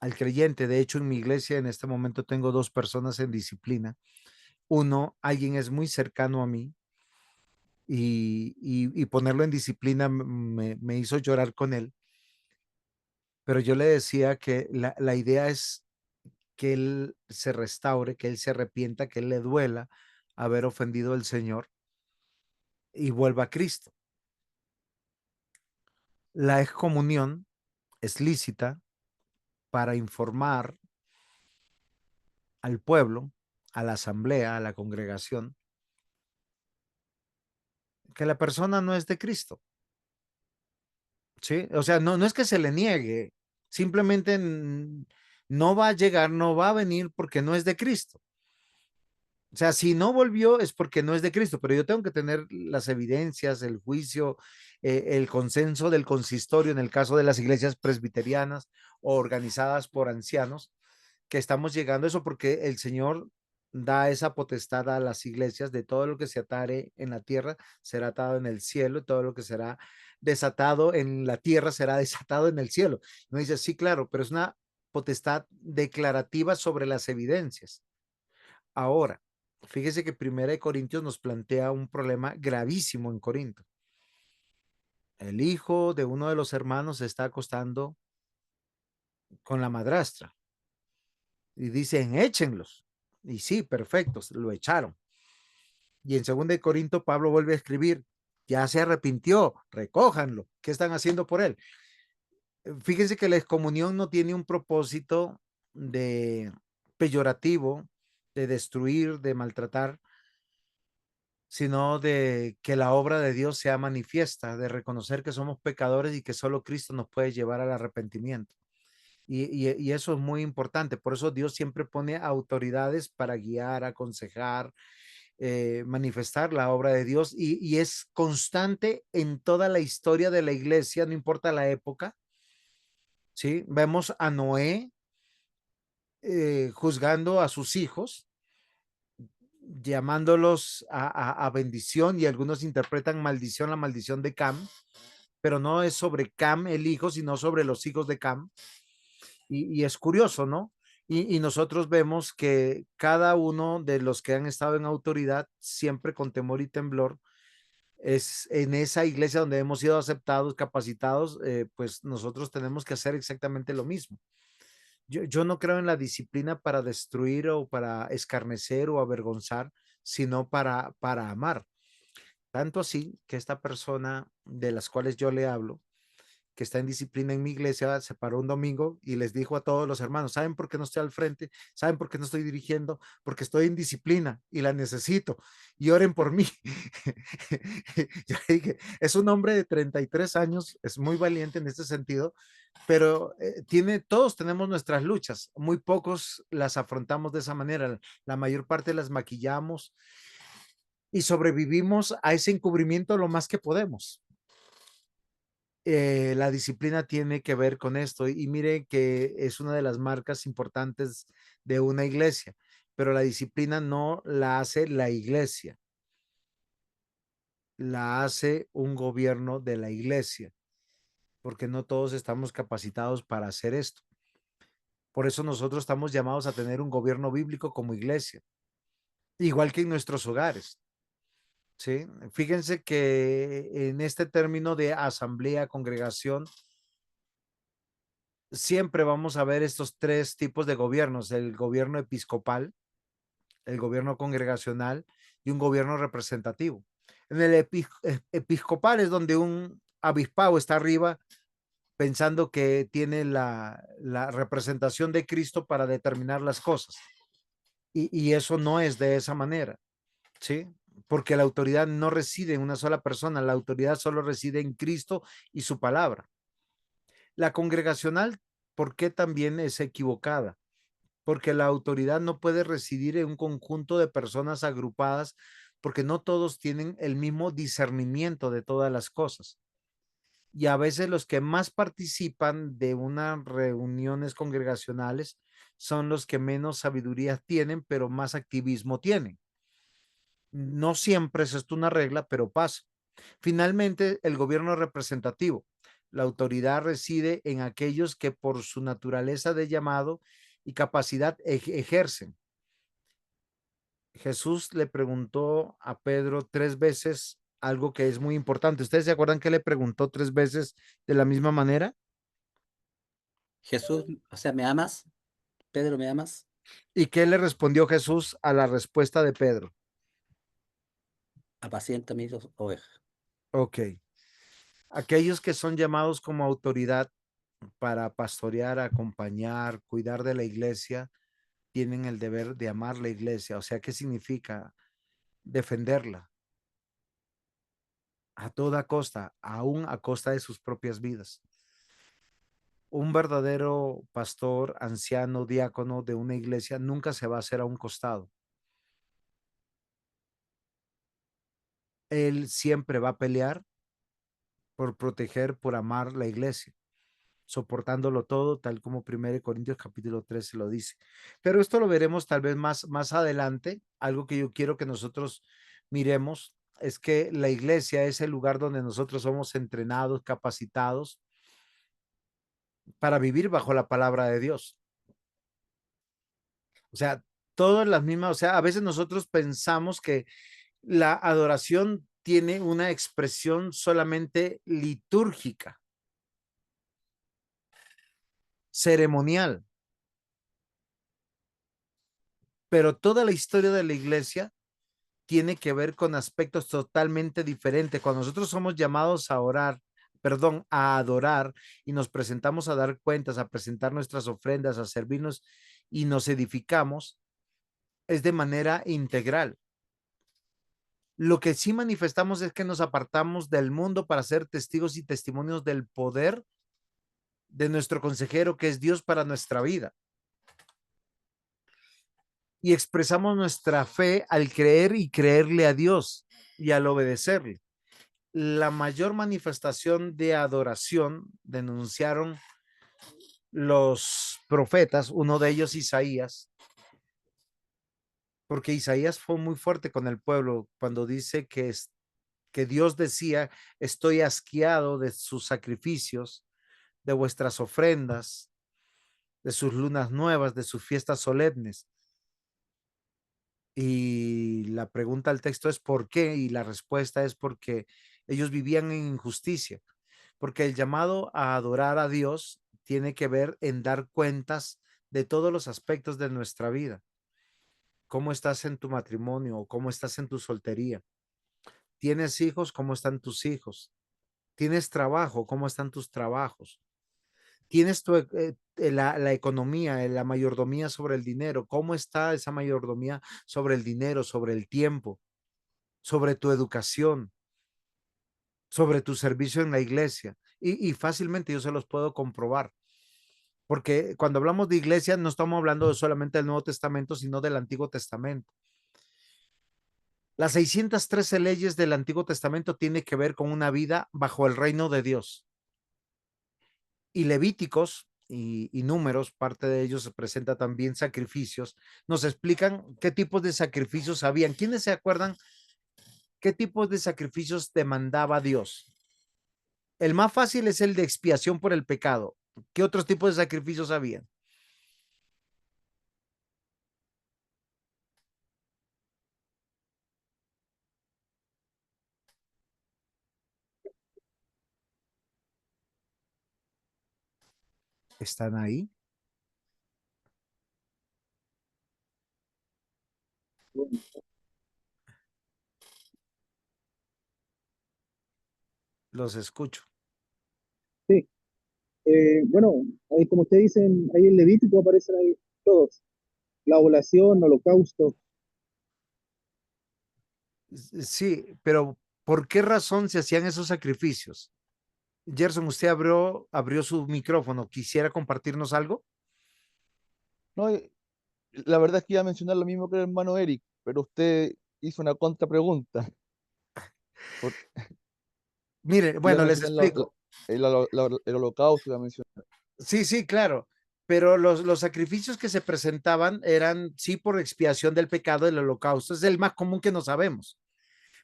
al creyente. De hecho, en mi iglesia en este momento tengo dos personas en disciplina. Uno, alguien es muy cercano a mí y ponerlo en disciplina me hizo llorar con él. Pero yo le decía que la idea es que él se restaure, que él se arrepienta, que él le duela haber ofendido al Señor y vuelva a Cristo. La excomunión es lícita para informar al pueblo, a la asamblea, a la congregación, que la persona no es de Cristo. ¿Sí? O sea, no es que se le niegue, simplemente no va a llegar, no va a venir porque no es de Cristo. O sea, si no volvió es porque no es de Cristo, pero yo tengo que tener las evidencias, el juicio, el consenso del consistorio en el caso de las iglesias presbiterianas o organizadas por ancianos, que estamos llegando a eso porque el Señor da esa potestad a las iglesias de todo lo que se atare en la tierra será atado en el cielo y todo lo que será desatado en la tierra será desatado en el cielo. No dice, sí, claro, pero es una potestad declarativa sobre las evidencias. Ahora, fíjese que Primera de Corintios nos plantea un problema gravísimo en Corinto. El hijo de uno de los hermanos se está acostando con la madrastra y dicen, échenlos. Y sí, perfectos, lo echaron. Y en 2 de Corinto, Pablo vuelve a escribir, ya se arrepintió, recójanlo. ¿Qué están haciendo por él? Fíjense que la excomunión no tiene un propósito de peyorativo, de destruir, de maltratar, sino de que la obra de Dios sea manifiesta, de reconocer que somos pecadores y que solo Cristo nos puede llevar al arrepentimiento. Y eso es muy importante. Por eso Dios siempre pone autoridades para guiar, aconsejar, manifestar la obra de Dios y es constante en toda la historia de la iglesia, no importa la época. ¿Sí? Vemos a Noé juzgando a sus hijos, llamándolos a bendición y algunos interpretan maldición, la maldición de Cam, pero no es sobre Cam el hijo, sino sobre los hijos de Cam. Y es curioso, ¿no? Y nosotros vemos que cada uno de los que han estado en autoridad, siempre con temor y temblor, es en esa iglesia donde hemos sido aceptados, capacitados, pues nosotros tenemos que hacer exactamente lo mismo. Yo no creo en la disciplina para destruir o para escarnecer o avergonzar, sino para amar. Tanto así que esta persona de las cuales yo le hablo, que está en disciplina en mi iglesia, se paró un domingo y les dijo a todos los hermanos, ¿saben por qué no estoy al frente? ¿Saben por qué no estoy dirigiendo? Porque estoy en disciplina y la necesito y oren por mí. Yo dije, es un hombre de 33 años, es muy valiente en este sentido, pero todos tenemos nuestras luchas, muy pocos las afrontamos de esa manera, la mayor parte las maquillamos y sobrevivimos a ese encubrimiento lo más que podemos. La disciplina tiene que ver con esto y mire que es una de las marcas importantes de una iglesia, pero la disciplina no la hace la iglesia, la hace un gobierno de la iglesia, porque no todos estamos capacitados para hacer esto. Por eso nosotros estamos llamados a tener un gobierno bíblico como iglesia, igual que en nuestros hogares. ¿Sí? Fíjense que en este término de asamblea, congregación, siempre vamos a ver estos tres tipos de gobiernos, el gobierno episcopal, el gobierno congregacional y un gobierno representativo. En el episcopal es donde un abispado está arriba pensando que tiene la representación de Cristo para determinar las cosas. Y eso no es de esa manera, ¿sí? Porque la autoridad no reside en una sola persona, la autoridad solo reside en Cristo y su palabra. La congregacional, ¿por qué también es equivocada? Porque la autoridad no puede residir en un conjunto de personas agrupadas porque no todos tienen el mismo discernimiento de todas las cosas. Y a veces los que más participan de unas reuniones congregacionales son los que menos sabiduría tienen, pero más activismo tienen. No siempre es esto una regla, pero pasa. Finalmente, el gobierno representativo. La autoridad reside en aquellos que por su naturaleza de llamado y capacidad ejercen. Jesús le preguntó a Pedro 3 veces algo que es muy importante. ¿Ustedes se acuerdan que le preguntó 3 veces de la misma manera? Jesús, o sea, ¿me amas? Pedro, ¿me amas? ¿Y qué le respondió Jesús a la respuesta de Pedro? Apacienta mis ovejas. Ok. Aquellos que son llamados como autoridad para pastorear, acompañar, cuidar de la iglesia, tienen el deber de amar la iglesia. O sea, ¿qué significa? Defenderla a toda costa, aún a costa de sus propias vidas. Un verdadero pastor, anciano, diácono de una iglesia nunca se va a hacer a un costado. Él siempre va a pelear por proteger, por amar la iglesia, soportándolo todo, tal como 1 Corintios capítulo 13 lo dice. Pero esto lo veremos tal vez más adelante. Algo que yo quiero que nosotros miremos es que la iglesia es el lugar donde nosotros somos entrenados, capacitados para vivir bajo la palabra de Dios. O sea, todas las mismas, o sea, a veces nosotros pensamos que la adoración tiene una expresión solamente litúrgica, ceremonial, pero toda la historia de la iglesia tiene que ver con aspectos totalmente diferentes. Cuando nosotros somos llamados a orar, perdón, a adorar y nos presentamos a dar cuentas, a presentar nuestras ofrendas, a servirnos y nos edificamos, es de manera integral. Lo que sí manifestamos es que nos apartamos del mundo para ser testigos y testimonios del poder de nuestro consejero, que es Dios para nuestra vida. Y expresamos nuestra fe al creer y creerle a Dios y al obedecerle. La mayor manifestación de adoración denunciaron los profetas, uno de ellos Isaías, porque Isaías fue muy fuerte con el pueblo cuando dice que Dios decía: estoy asqueado de sus sacrificios, de vuestras ofrendas, de sus lunas nuevas, de sus fiestas solemnes. Y la pregunta al texto es ¿por qué? Y la respuesta es porque ellos vivían en injusticia, porque el llamado a adorar a Dios tiene que ver en dar cuentas de todos los aspectos de nuestra vida. ¿Cómo estás en tu matrimonio? ¿Cómo estás en tu soltería? ¿Tienes hijos? ¿Cómo están tus hijos? ¿Tienes trabajo? ¿Cómo están tus trabajos? ¿Tienes la economía, la mayordomía sobre el dinero? ¿Cómo está esa mayordomía sobre el dinero, sobre el tiempo, sobre tu educación, sobre tu servicio en la iglesia? Y fácilmente yo se los puedo comprobar, porque cuando hablamos de iglesia no estamos hablando solamente del Nuevo Testamento, sino del Antiguo Testamento. Las 613 leyes del Antiguo Testamento tienen que ver con una vida bajo el reino de Dios. Y Levíticos y Números, parte de ellos se presenta también sacrificios, nos explican qué tipos de sacrificios habían. ¿Quiénes se acuerdan qué tipos de sacrificios demandaba Dios? El más fácil es el de expiación por el pecado. ¿Qué otros tipos de sacrificios habían? ¿Están ahí? Los escucho. Sí, bueno, ahí como ustedes dicen, ahí en Levítico aparecen ahí todos, la oblación, holocausto. Sí, pero ¿por qué razón se hacían esos sacrificios? Gerson, usted abrió su micrófono. ¿Quisiera compartirnos algo? No, la verdad es que iba a mencionar lo mismo que el hermano Eric, pero usted hizo una contrapregunta. Por- Mire, Iba a bueno, les mencionar explico. el holocausto, iba a mencionar. Sí, claro, pero los sacrificios que se presentaban eran, sí, por expiación del pecado del holocausto. Es el más común que no sabemos.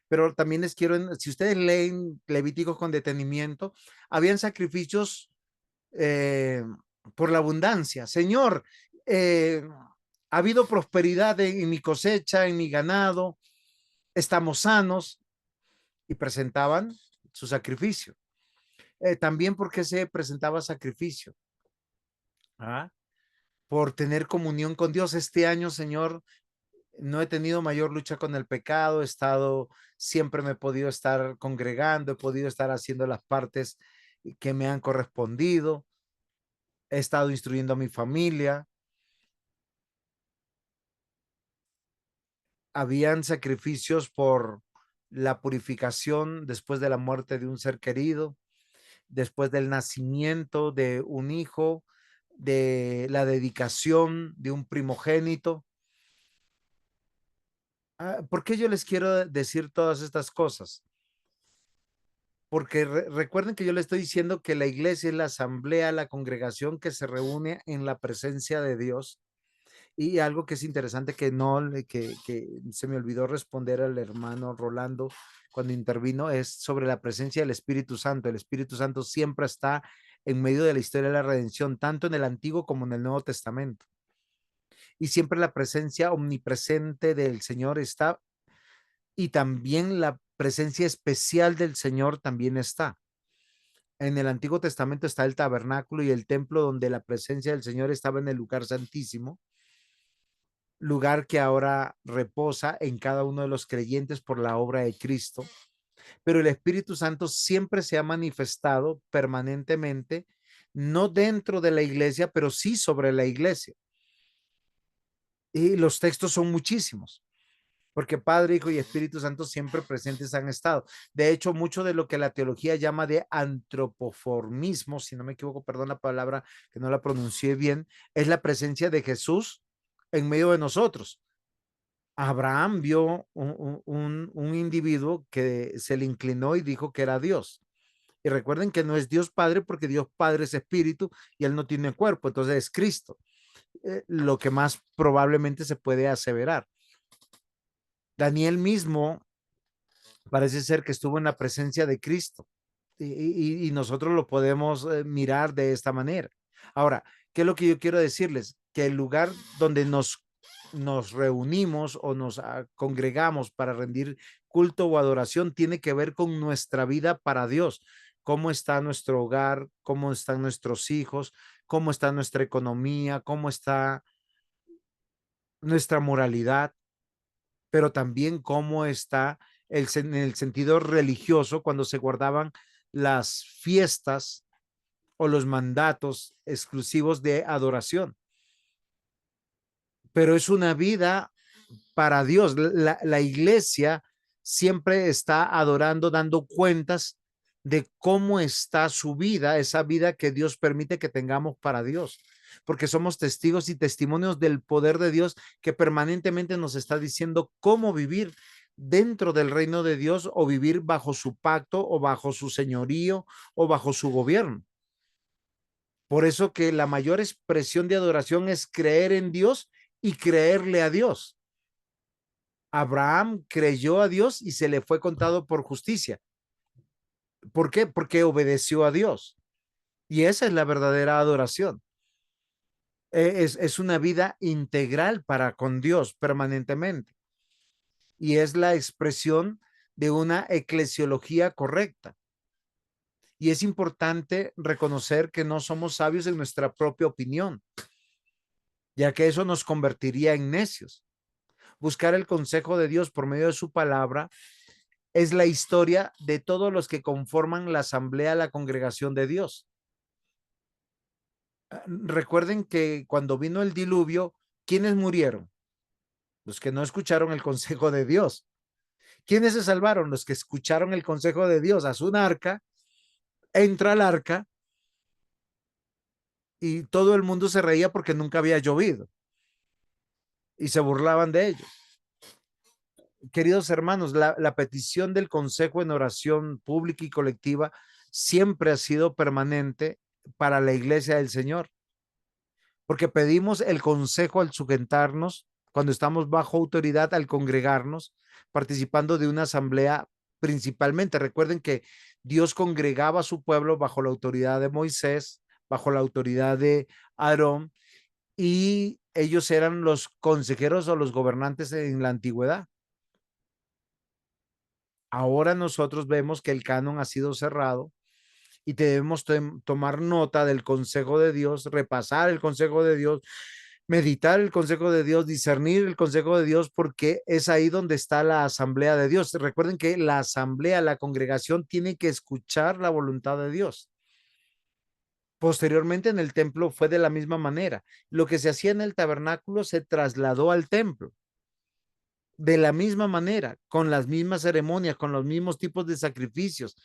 Pero también les quiero, si ustedes leen Levíticos con detenimiento, habían sacrificios eh, por la abundancia. Señor, ha habido prosperidad en mi cosecha, en mi ganado, estamos sanos, y presentaban su sacrificio. También porque se presentaba sacrificio. ¿Ah? Por tener comunión con Dios. Este año, Señor, no he tenido mayor lucha con el pecado, he estado, siempre me he podido estar congregando, he podido estar haciendo las partes que me han correspondido, he estado instruyendo a mi familia. Habían sacrificios por la purificación después de la muerte de un ser querido, después del nacimiento de un hijo, de la dedicación de un primogénito. ¿Por qué yo les quiero decir todas estas cosas? Porque recuerden que yo les estoy diciendo que la iglesia es la asamblea, la congregación que se reúne en la presencia de Dios. Y algo que es interesante que se me olvidó responder al hermano Rolando cuando intervino es sobre la presencia del Espíritu Santo. El Espíritu Santo siempre está en medio de la historia de la redención, tanto en el Antiguo como en el Nuevo Testamento. Y siempre la presencia omnipresente del Señor está, y también la presencia especial del Señor también está. En el Antiguo Testamento está el tabernáculo y el templo donde la presencia del Señor estaba en el lugar santísimo, lugar que ahora reposa en cada uno de los creyentes por la obra de Cristo. Pero el Espíritu Santo siempre se ha manifestado permanentemente, no dentro de la iglesia, pero sí sobre la iglesia. Y los textos son muchísimos, porque Padre, Hijo y Espíritu Santo siempre presentes han estado. De hecho, mucho de lo que la teología llama de antropoformismo, si no me equivoco, perdón la palabra que no la pronuncié bien, es la presencia de Jesús en medio de nosotros. Abraham vio un individuo que se le inclinó y dijo que era Dios. Y recuerden que no es Dios Padre, porque Dios Padre es espíritu y él no tiene cuerpo, entonces es Cristo, lo que más probablemente se puede aseverar. Daniel mismo parece ser que estuvo en la presencia de Cristo, y nosotros lo podemos mirar de esta manera. Ahora, ¿qué es lo que yo quiero decirles? Que el lugar donde nos reunimos o nos congregamos para rendir culto o adoración tiene que ver con nuestra vida para Dios. Cómo está nuestro hogar, cómo están nuestros hijos, cómo está nuestra economía, cómo está nuestra moralidad, pero también cómo está en el sentido religioso cuando se guardaban las fiestas o los mandatos exclusivos de adoración. Pero es una vida para Dios. La iglesia siempre está adorando, dando cuentas de cómo está su vida, esa vida que Dios permite que tengamos para Dios, porque somos testigos y testimonios del poder de Dios que permanentemente nos está diciendo cómo vivir dentro del reino de Dios, o vivir bajo su pacto o bajo su señorío o bajo su gobierno. Por eso que la mayor expresión de adoración es creer en Dios y creerle a Dios. Abraham creyó a Dios y se le fue contado por justicia. ¿Por qué? Porque obedeció a Dios. Y esa es la verdadera adoración. Es una vida integral para con Dios permanentemente. Y es la expresión de una eclesiología correcta. Y es importante reconocer que no somos sabios en nuestra propia opinión, ya que eso nos convertiría en necios. Buscar el consejo de Dios por medio de su palabra es la historia de todos los que conforman la asamblea, la congregación de Dios. Recuerden que cuando vino el diluvio, ¿quiénes murieron? Los que no escucharon el consejo de Dios. ¿Quiénes se salvaron? Los que escucharon el consejo de Dios. Haz un arca, entra al arca, y todo el mundo se reía porque nunca había llovido y se burlaban de ellos. Queridos hermanos, la petición del consejo en oración pública y colectiva siempre ha sido permanente para la iglesia del Señor, porque pedimos el consejo al sujetarnos, cuando estamos bajo autoridad, al congregarnos, participando de una asamblea principalmente. Recuerden que Dios congregaba a su pueblo bajo la autoridad de Moisés, bajo la autoridad de Aarón, y ellos eran los consejeros o los gobernantes en la antigüedad. Ahora nosotros vemos que el canon ha sido cerrado y debemos tomar nota del consejo de Dios, repasar el consejo de Dios, meditar el consejo de Dios, discernir el consejo de Dios, porque es ahí donde está la asamblea de Dios. Recuerden que la asamblea, la congregación, tiene que escuchar la voluntad de Dios. Posteriormente en el templo fue de la misma manera. Lo que se hacía en el tabernáculo se trasladó al templo. De la misma manera, con las mismas ceremonias, con los mismos tipos de sacrificios,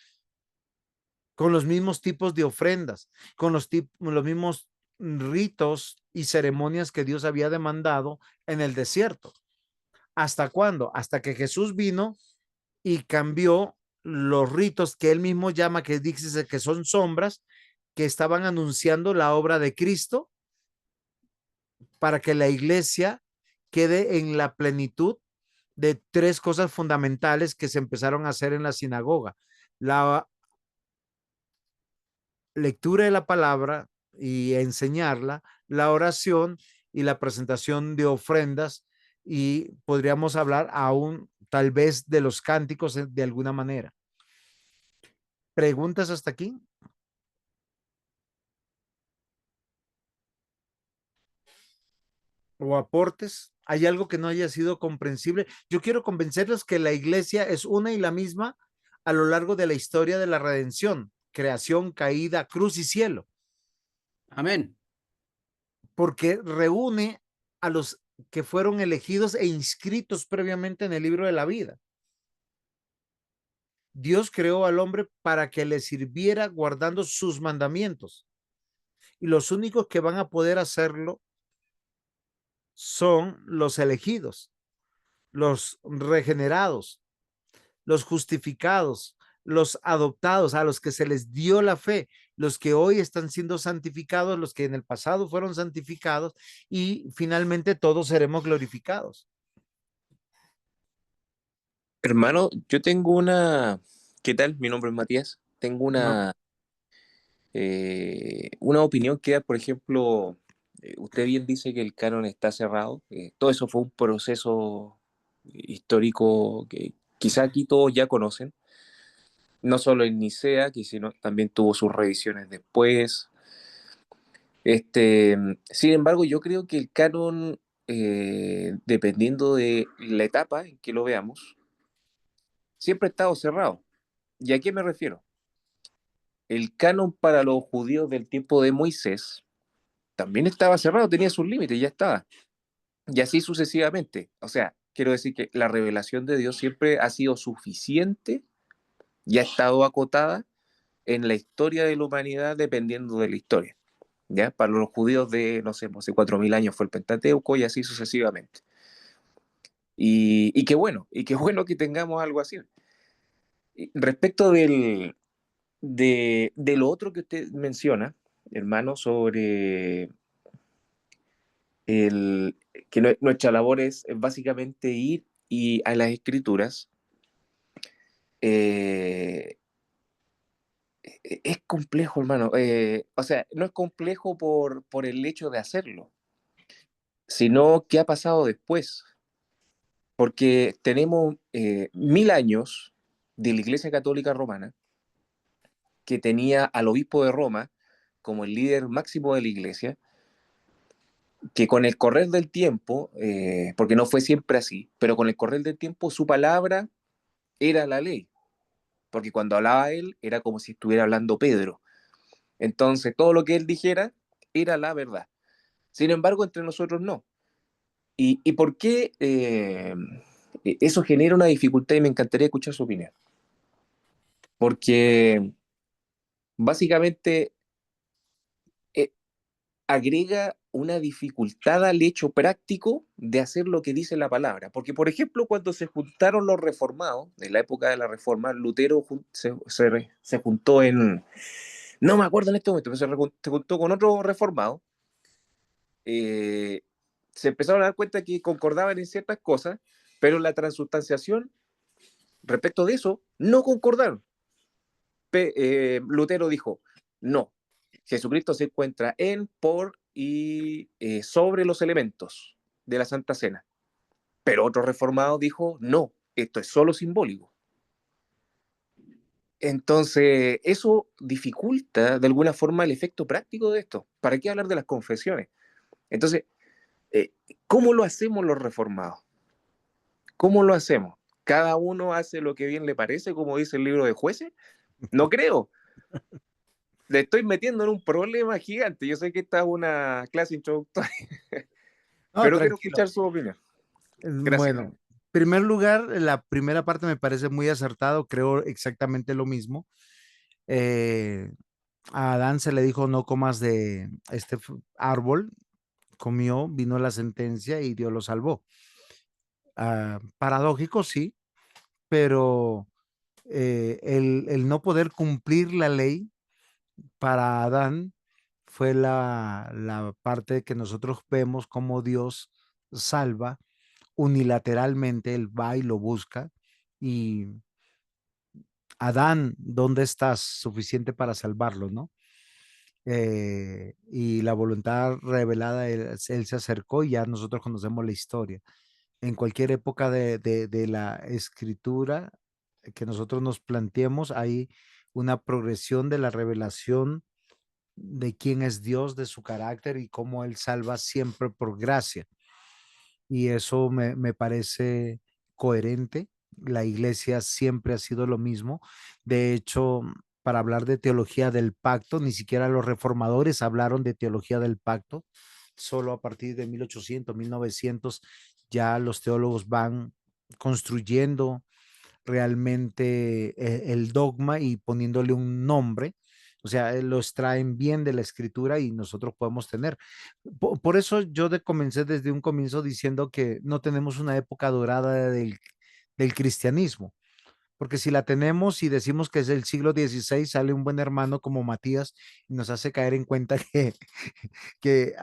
con los mismos tipos de ofrendas, con los mismos ritos y ceremonias que Dios había demandado en el desierto. ¿Hasta cuándo? Hasta que Jesús vino y cambió los ritos que él mismo llama, que dice que son sombras, que estaban anunciando la obra de Cristo para que la iglesia quede en la plenitud de tres cosas fundamentales que se empezaron a hacer en la sinagoga: la lectura de la palabra y enseñarla, la oración y la presentación de ofrendas, y podríamos hablar aún tal vez de los cánticos de alguna manera. ¿Preguntas hasta aquí? ¿O aportes? ¿Hay algo que no haya sido comprensible? Yo quiero convencerlos que la iglesia es una y la misma a lo largo de la historia de la redención: creación, caída, cruz y cielo, Amén. porque reúne a los que fueron elegidos e inscritos previamente en el libro de la vida. Dios creó al hombre para que le sirviera guardando sus mandamientos, y los únicos que van a poder hacerlo son los elegidos, los regenerados, los justificados, los adoptados, a los que se les dio la fe, los que hoy están siendo santificados, los que en el pasado fueron santificados, y finalmente todos seremos glorificados. Hermano, yo tengo una... ¿Qué tal? Mi nombre es Matías. Tengo No, una opinión que, por ejemplo, usted bien dice que el canon está cerrado. Todo eso fue un proceso histórico que quizá aquí todos ya conocen. No solo en Nicea, que sino, también tuvo sus revisiones después. Sin embargo, yo creo que el canon, dependiendo de la etapa en que lo veamos, siempre ha estado cerrado. ¿Y a qué me refiero? El canon para los judíos del tiempo de Moisés también estaba cerrado, tenía sus límites, ya estaba. Y así sucesivamente. O sea, quiero decir que la revelación de Dios siempre ha sido suficiente y ha estado acotada en la historia de la humanidad dependiendo de la historia. ¿Ya? Para los judíos de, no sé, hace 4.000 años fue el Pentateuco y así sucesivamente. Y qué bueno que tengamos algo así. Y respecto de lo otro que usted menciona, hermano, sobre el, que nuestra labor es básicamente ir y a las escrituras, eh, es complejo, hermano. O sea, no es complejo por el hecho de hacerlo, sino qué ha pasado después. Porque tenemos 1.000 años de la Iglesia Católica Romana, que tenía al obispo de Roma como el líder máximo de la Iglesia, que con el correr del tiempo, porque no fue siempre así, pero con el correr del tiempo su palabra era la ley, porque cuando hablaba él era como si estuviera hablando Pedro. Entonces todo lo que él dijera era la verdad. Sin embargo, entre nosotros no. ¿Y por qué eso genera una dificultad? Y me encantaría escuchar su opinión. Porque básicamente eh, agrega una dificultad al hecho práctico de hacer lo que dice la palabra. Porque, por ejemplo, cuando se juntaron los reformados, en la época de la reforma, Lutero se juntó en, no me acuerdo en este momento, pero se juntó con otro reformado, eh, se empezaron a dar cuenta que concordaban en ciertas cosas, pero en la transustanciación, respecto de eso, no concordaron. Lutero dijo, no, Jesucristo se encuentra en, por y sobre los elementos de la Santa Cena. Pero otro reformado dijo, no, esto es solo simbólico. Entonces, eso dificulta de alguna forma el efecto práctico de esto. ¿Para qué hablar de las confesiones? Entonces, eh, ¿cómo lo hacemos los reformados? ¿Cómo lo hacemos? ¿Cada uno hace lo que bien le parece, como dice el libro de Jueces? No creo. Le estoy metiendo en un problema gigante. Yo sé que esta es una clase introductoria, no, pero quiero tranquilo. escuchar su opinión. Gracias. Bueno, en primer lugar, la primera parte me parece muy acertado, creo exactamente lo mismo. A Adán se le dijo no comas de este árbol, comió, vino la sentencia y Dios lo salvó. paradójico, sí, pero el no poder cumplir la ley para Adán fue la parte que nosotros vemos como Dios salva unilateralmente, él va y lo busca y Adán, ¿dónde estás? Suficiente para salvarlo, ¿no? Y la voluntad revelada, él se acercó y ya nosotros conocemos la historia. En cualquier época de la escritura que nosotros nos planteemos, hay una progresión de la revelación de quién es Dios, de su carácter y cómo Él salva siempre por gracia. Y eso me parece coherente. La iglesia siempre ha sido lo mismo. De hecho, para hablar de teología del pacto, ni siquiera los reformadores hablaron de teología del pacto. Solo a partir de 1800, 1900, ya los teólogos van construyendo realmente el dogma y poniéndole un nombre. O sea, lo extraen bien de la escritura y nosotros podemos tener. Por eso yo comencé desde un comienzo diciendo que no tenemos una época dorada del cristianismo, porque si la tenemos y decimos que es el siglo XVI, sale un buen hermano como Matías y nos hace caer en cuenta que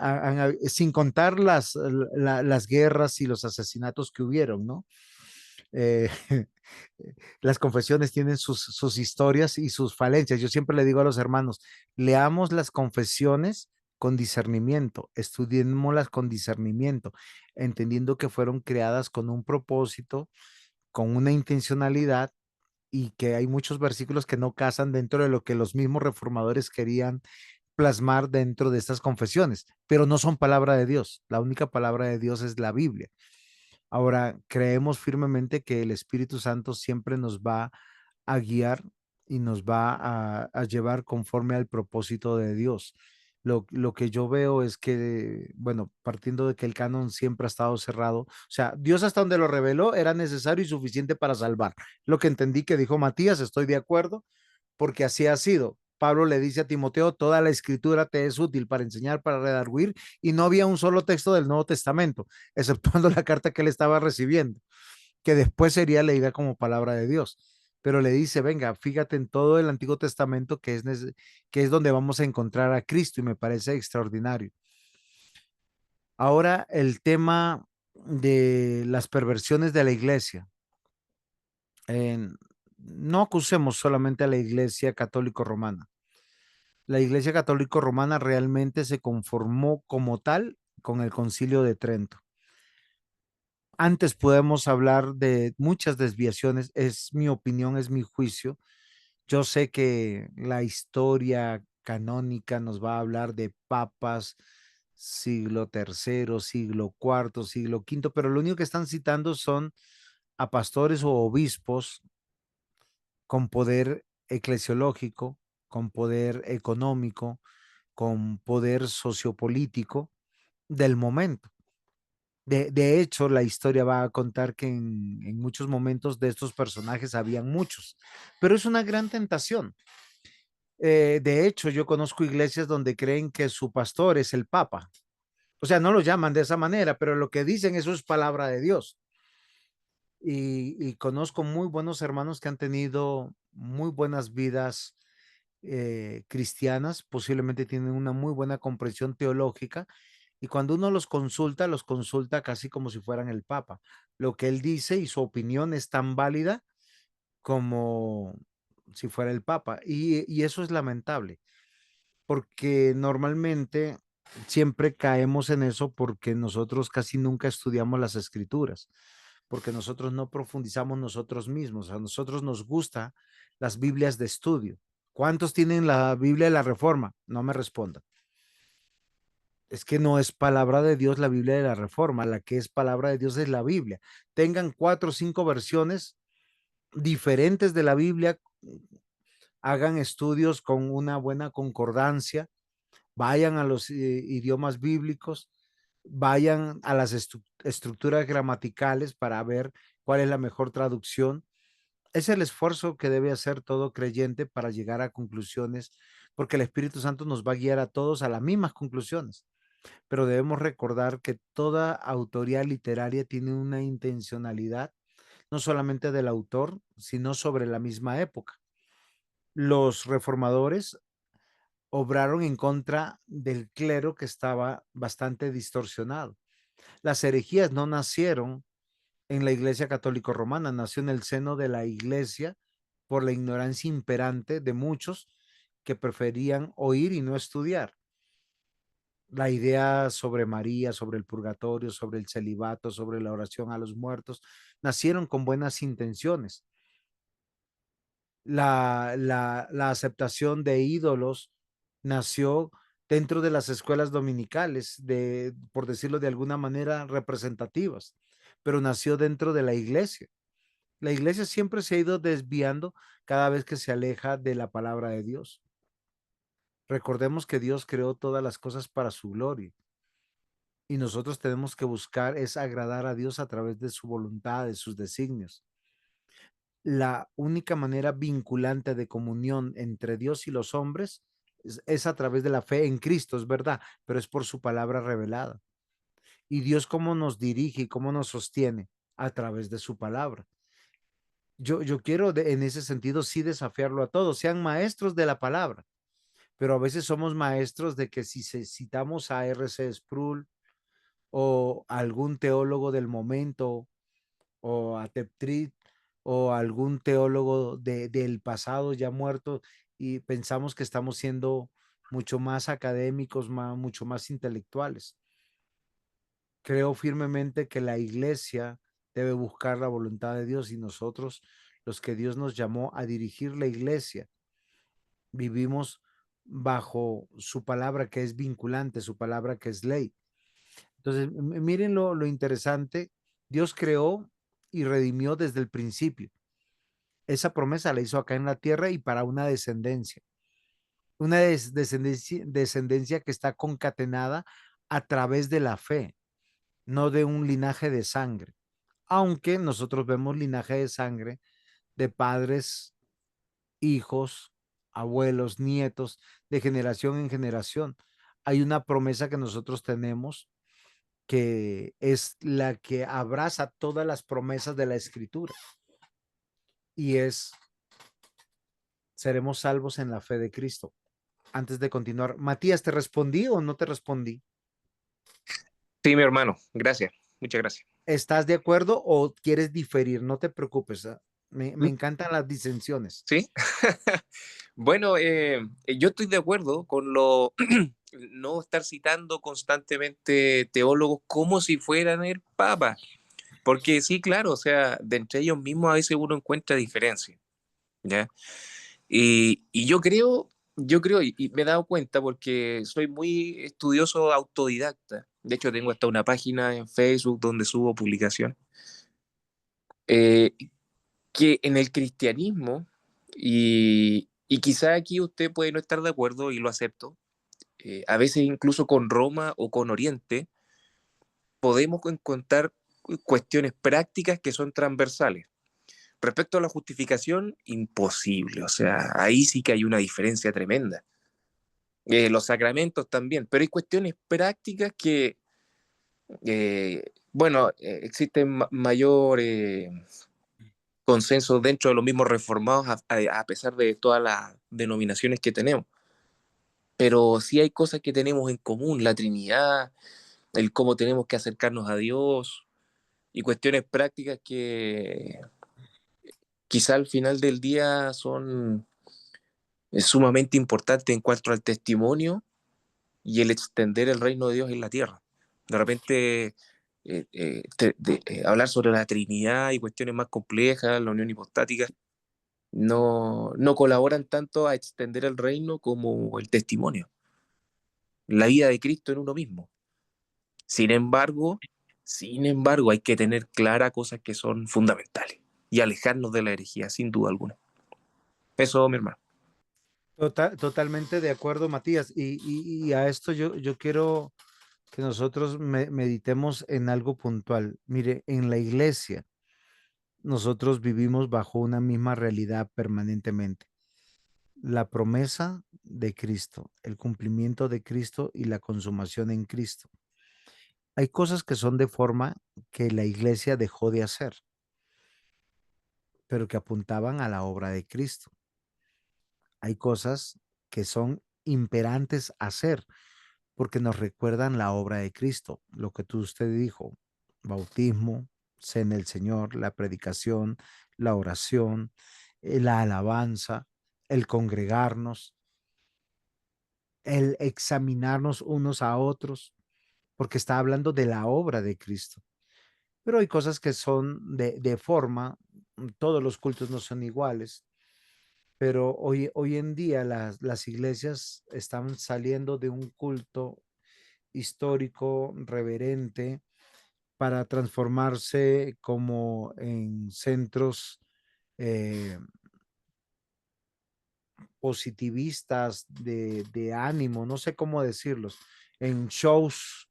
sin contar las guerras y los asesinatos que hubieron, ¿no? Eh, las confesiones tienen sus historias y sus falencias. Yo siempre le digo a los hermanos, leamos las confesiones con discernimiento, estudiémoslas con discernimiento, entendiendo que fueron creadas con un propósito, con una intencionalidad y que hay muchos versículos que no casan dentro de lo que los mismos reformadores querían plasmar dentro de estas confesiones, pero no son palabra de Dios. La única palabra de Dios es la Biblia. Ahora, creemos firmemente que el Espíritu Santo siempre nos va a guiar y nos va a llevar conforme al propósito de Dios. Lo que yo veo es que, bueno, partiendo de que el canon siempre ha estado cerrado, o sea, Dios hasta donde lo reveló era necesario y suficiente para salvar. Lo que entendí que dijo Matías, estoy de acuerdo, porque así ha sido. Pablo le dice a Timoteo, toda la escritura te es útil para enseñar, para redarguir, y no había un solo texto del Nuevo Testamento, exceptuando la carta que él estaba recibiendo, que después sería leída como palabra de Dios. Pero le dice, venga, fíjate en todo el Antiguo Testamento que es donde vamos a encontrar a Cristo y me parece extraordinario. Ahora el tema de las perversiones de la iglesia. No acusemos solamente a la iglesia católico romana. La iglesia católico romana realmente se conformó como tal con el Concilio de Trento. Antes podemos hablar de muchas desviaciones, es mi opinión, es mi juicio. Yo sé que la historia canónica nos va a hablar de papas, siglo tercero, siglo cuarto, siglo quinto, pero lo único que están citando son a pastores o obispos con poder eclesiológico, con poder económico, con poder sociopolítico del momento. De hecho, la historia va a contar que en muchos momentos de estos personajes habían muchos, pero es una gran tentación. De hecho, yo conozco iglesias donde creen que su pastor es el papa. O sea, no lo llaman de esa manera, pero lo que dicen eso es palabra de Dios. Y conozco muy buenos hermanos que han tenido muy buenas vidas cristianas, posiblemente tienen una muy buena comprensión teológica y cuando uno los consulta casi como si fueran el Papa. Lo que él dice y su opinión es tan válida como si fuera el Papa. Y eso es lamentable, porque normalmente siempre caemos en eso porque nosotros casi nunca estudiamos las escrituras, porque nosotros no profundizamos nosotros mismos. A nosotros nos gusta las Biblias de estudio. ¿Cuántos tienen la Biblia de la Reforma? No me respondan. Es que no es palabra de Dios la Biblia de la Reforma, la que es palabra de Dios es la Biblia. Tengan 4 o 5 versiones diferentes de la Biblia, hagan estudios con una buena concordancia, vayan a los idiomas bíblicos, vayan a las estructuras gramaticales para ver cuál es la mejor traducción. Es el esfuerzo que debe hacer todo creyente para llegar a conclusiones, porque el Espíritu Santo nos va a guiar a todos a las mismas conclusiones. pero debemos recordar que toda autoría literaria tiene una intencionalidad, no solamente del autor, sino sobre la misma época. Los reformadores obraron en contra del clero que estaba bastante distorsionado. Las herejías no nacieron en la Iglesia Católica Romana, nació en el seno de la Iglesia por la ignorancia imperante de muchos que preferían oír y no estudiar. La idea sobre María, sobre el purgatorio, sobre el celibato, sobre la oración a los muertos, nacieron con buenas intenciones. La aceptación de ídolos nació dentro de las escuelas dominicales, por decirlo de alguna manera, representativas, pero nació dentro de la iglesia. La iglesia siempre se ha ido desviando cada vez que se aleja de la palabra de Dios. Recordemos que Dios creó todas las cosas para su gloria y nosotros tenemos que buscar es agradar a Dios a través de su voluntad, de sus designios. La única manera vinculante de comunión entre Dios y los hombres es a través de la fe en Cristo, es verdad, pero es por su palabra revelada. Y Dios cómo nos dirige y cómo nos sostiene a través de su palabra. Yo quiero en ese sentido sí desafiarlo a todos, sean maestros de la palabra, pero a veces somos maestros de que si citamos a R.C. Sproul o algún teólogo del momento o a Teptrit o algún teólogo del pasado ya muerto y pensamos que estamos siendo mucho más académicos, mucho más intelectuales. Creo firmemente que la iglesia debe buscar la voluntad de Dios y nosotros, los que Dios nos llamó a dirigir la iglesia, vivimos bajo su palabra que es vinculante, su palabra que es ley. Entonces, miren lo interesante, Dios creó y redimió desde el principio. Esa promesa la hizo acá en la tierra y para una descendencia descendencia que está concatenada a través de la fe, no de un linaje de sangre, aunque nosotros vemos linaje de sangre de padres, hijos, abuelos, nietos, de generación en generación. Hay una promesa que nosotros tenemos que es la que abraza todas las promesas de la escritura y es seremos salvos en la fe de Cristo. Antes de continuar, Matías, ¿te respondí o no te respondí? Sí, mi hermano, gracias, muchas gracias. ¿Estás de acuerdo o quieres diferir? No te preocupes, me encantan las disensiones. Sí, bueno, yo estoy de acuerdo con lo no estar citando constantemente teólogos como si fueran el Papa, porque sí, claro, o sea, de entre ellos mismos a veces uno encuentra diferencias, ¿ya? Y yo creo, y me he dado cuenta porque soy muy estudioso autodidacta. De hecho, tengo hasta una página en Facebook donde subo publicaciones. Que en el cristianismo, y quizá aquí usted puede no estar de acuerdo y lo acepto, a veces incluso con Roma o con Oriente, podemos encontrar cuestiones prácticas que son transversales. Respecto a la justificación, imposible, o sea, ahí sí que hay una diferencia tremenda. Los sacramentos también, pero hay cuestiones prácticas que, bueno, existen mayor consenso dentro de los mismos reformados a pesar de todas las denominaciones que tenemos. Pero sí hay cosas que tenemos en común, la Trinidad, el cómo tenemos que acercarnos a Dios y cuestiones prácticas que quizá al final del día son sumamente importantes en cuanto al testimonio y el extender el reino de Dios en la tierra. De repente, hablar sobre la Trinidad y cuestiones más complejas, la unión hipostática, no colaboran tanto a extender el reino como el testimonio, la vida de Cristo en uno mismo. Sin embargo, hay que tener clara cosas que son fundamentales y alejarnos de la herejía, sin duda alguna. Eso, mi hermano. Totalmente de acuerdo, Matías. Y a esto yo quiero que nosotros meditemos en algo puntual. Mire, en la iglesia nosotros vivimos bajo una misma realidad permanentemente. la promesa de Cristo, el cumplimiento de Cristo y la consumación en Cristo. Hay cosas que son de forma que la iglesia dejó de hacer, pero que apuntaban a la obra de Cristo. Hay cosas que son imperantes hacer porque nos recuerdan la obra de Cristo, lo que usted dijo, bautismo, cena del Señor, la predicación, la oración, la alabanza, el congregarnos, el examinarnos unos a otros, porque está hablando de la obra de Cristo. Pero hay cosas que son de forma, todos los cultos no son iguales, pero hoy en día las iglesias están saliendo de un culto histórico, reverente, para transformarse como en centros eh, positivistas de ánimo, no sé cómo decirlos, en shows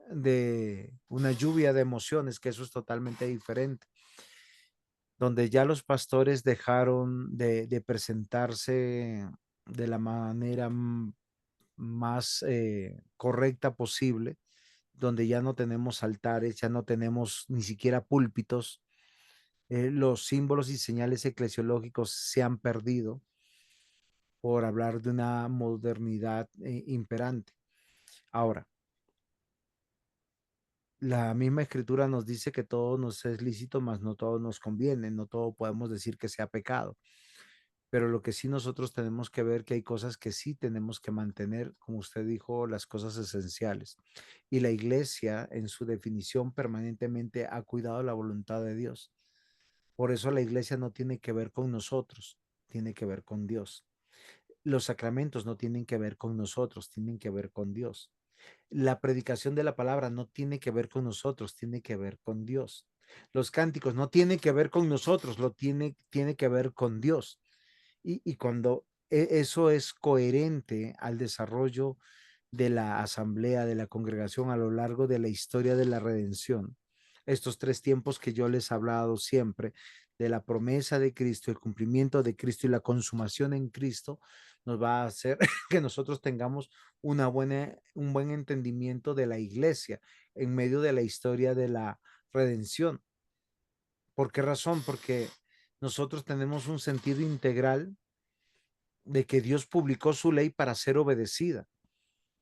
de una lluvia de emociones, que eso es totalmente diferente, donde ya los pastores dejaron de presentarse de la manera más correcta posible, donde ya no tenemos altares, ya no tenemos ni siquiera púlpitos, los símbolos y señales eclesiológicos se han perdido por hablar de una modernidad imperante. Ahora, la misma escritura nos dice que todo nos es lícito, mas no todo nos conviene, no todo podemos decir que sea pecado. Pero lo que sí nosotros tenemos que ver que hay cosas que sí tenemos que mantener, como usted dijo, las cosas esenciales. Y la iglesia, en su definición, permanentemente ha cuidado la voluntad de Dios. Por eso la iglesia no tiene que ver con nosotros, tiene que ver con Dios. Los sacramentos no tienen que ver con nosotros, tienen que ver con Dios. La predicación de la palabra no tiene que ver con nosotros, tiene que ver con Dios. Los cánticos no tienen que ver con nosotros, tiene que ver con Dios. Y cuando eso es coherente al desarrollo de la asamblea, de la congregación a lo largo de la historia de la redención, estos 3 tiempos que yo les he hablado siempre, de la promesa de Cristo, el cumplimiento de Cristo y la consumación en Cristo, nos va a hacer que nosotros tengamos un buen entendimiento de la iglesia en medio de la historia de la redención. ¿Por qué razón? Porque nosotros tenemos un sentido integral de que Dios publicó su ley para ser obedecida.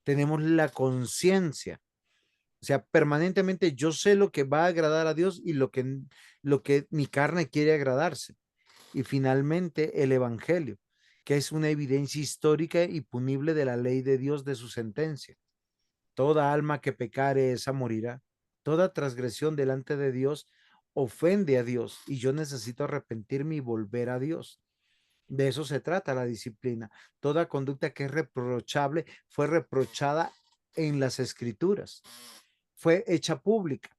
Tenemos la conciencia, o sea, permanentemente yo sé lo que va a agradar a Dios y lo que mi carne quiere agradarse. Y finalmente el Evangelio, que es una evidencia histórica y punible de la ley de Dios, de su sentencia. Toda alma que pecare, esa morirá. Toda transgresión delante de Dios ofende a Dios y yo necesito arrepentirme y volver a Dios. De eso se trata la disciplina. Toda conducta que es reprochable fue reprochada en las escrituras, fue hecha pública.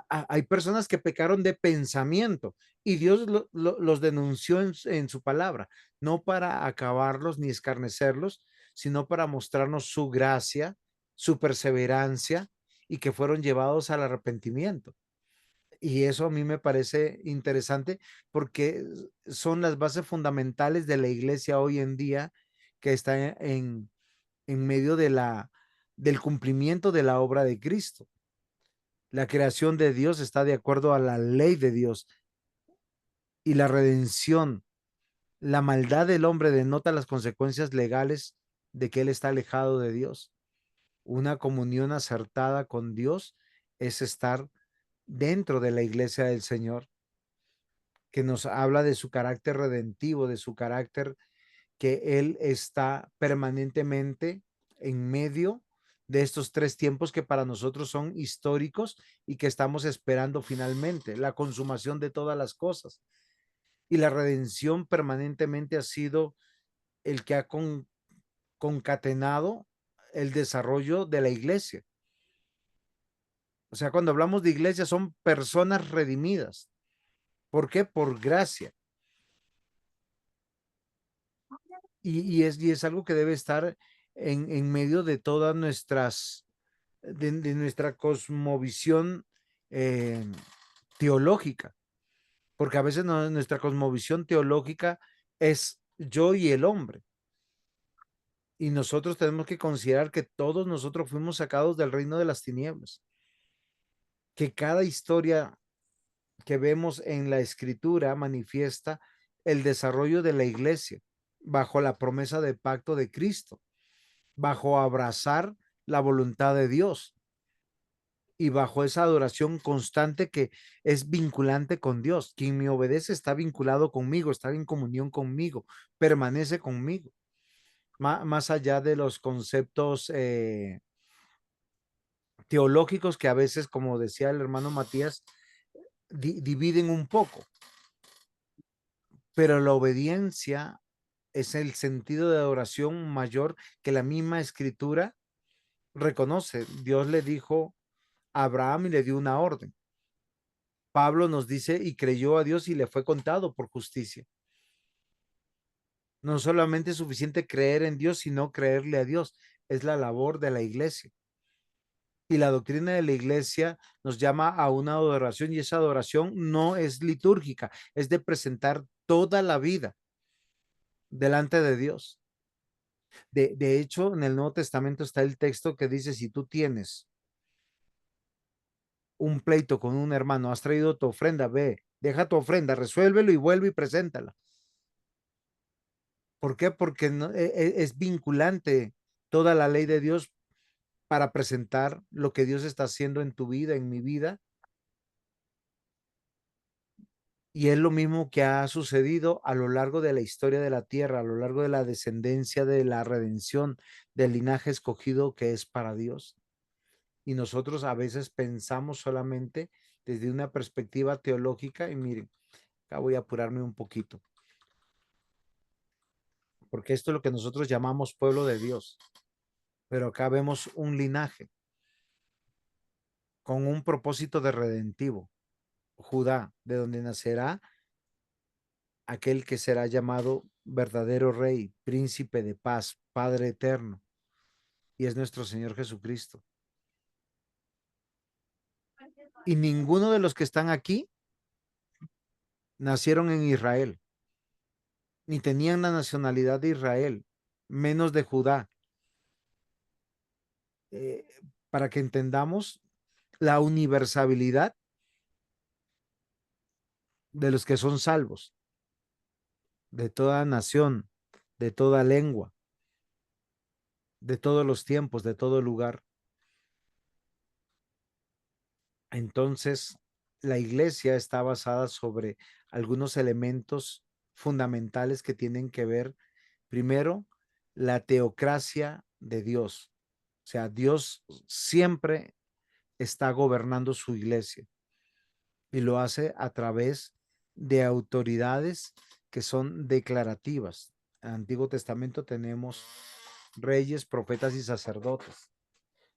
Hay personas que pecaron de pensamiento y Dios los denunció en su palabra, no para acabarlos ni escarnecerlos, sino para mostrarnos su gracia, su perseverancia y que fueron llevados al arrepentimiento. Y eso a mí me parece interesante porque son las bases fundamentales de la iglesia hoy en día que está en medio del cumplimiento de la obra de Cristo. La creación de Dios está de acuerdo a la ley de Dios y la redención. La maldad del hombre denota las consecuencias legales de que él está alejado de Dios. Una comunión acertada con Dios es estar dentro de la iglesia del Señor, que nos habla de su carácter redentivo, de su carácter que Él está permanentemente en medio de estos 3 tiempos que para nosotros son históricos y que estamos esperando finalmente, la consumación de todas las cosas. Y la redención permanentemente ha sido el que ha concatenado el desarrollo de la iglesia. O sea, cuando hablamos de iglesia son personas redimidas. ¿Por qué? Por gracia. Y es algo que debe estar en medio de todas de nuestra cosmovisión teológica, porque a veces nuestra cosmovisión teológica es yo y el hombre, Y nosotros tenemos que considerar que todos nosotros fuimos sacados del reino de las tinieblas, que cada historia que vemos en la escritura manifiesta el desarrollo de la iglesia bajo la promesa de pacto de Cristo, bajo abrazar la voluntad de Dios y bajo esa adoración constante que es vinculante con Dios. Quien me obedece está vinculado conmigo, está en comunión conmigo, permanece conmigo, más allá de los conceptos teológicos que a veces, como decía el hermano Matías, dividen un poco, pero la obediencia es el sentido de adoración mayor que la misma escritura reconoce. Dios le dijo a Abraham y le dio una orden. Pablo nos dice, y creyó a Dios y le fue contado por justicia. No solamente es suficiente creer en Dios, sino creerle a Dios. Es la labor de la iglesia. Y la doctrina de la iglesia nos llama a una adoración, y esa adoración no es litúrgica, es de presentar toda la vida delante de Dios. De hecho, en el Nuevo Testamento está el texto que dice, si tú tienes un pleito con un hermano, has traído tu ofrenda, ve, deja tu ofrenda, resuélvelo y vuelve y preséntala. ¿Por qué? Porque no, es vinculante toda la ley de Dios para presentar lo que Dios está haciendo en tu vida, en mi vida. Y es lo mismo que ha sucedido a lo largo de la historia de la tierra, a lo largo de la descendencia, de la redención, del linaje escogido que es para Dios. Y nosotros a veces pensamos solamente desde una perspectiva teológica, y miren, acá voy a apurarme un poquito, porque esto es lo que nosotros llamamos pueblo de Dios, pero acá vemos un linaje con un propósito de redentivo, Judá, de donde nacerá aquel que será llamado verdadero rey, príncipe de paz, Padre eterno, y es nuestro Señor Jesucristo. Y ninguno de los que están aquí nacieron en Israel, ni tenían la nacionalidad de Israel, menos de Judá. Eh, para que entendamos la universalidad de los que son salvos, de toda nación, de toda lengua, de todos los tiempos, de todo lugar. Entonces, la iglesia está basada sobre algunos elementos fundamentales que tienen que ver, primero, la teocracia de Dios. O sea, Dios siempre está gobernando su iglesia y lo hace a través de autoridades que son declarativas. En el Antiguo Testamento tenemos reyes, profetas y sacerdotes.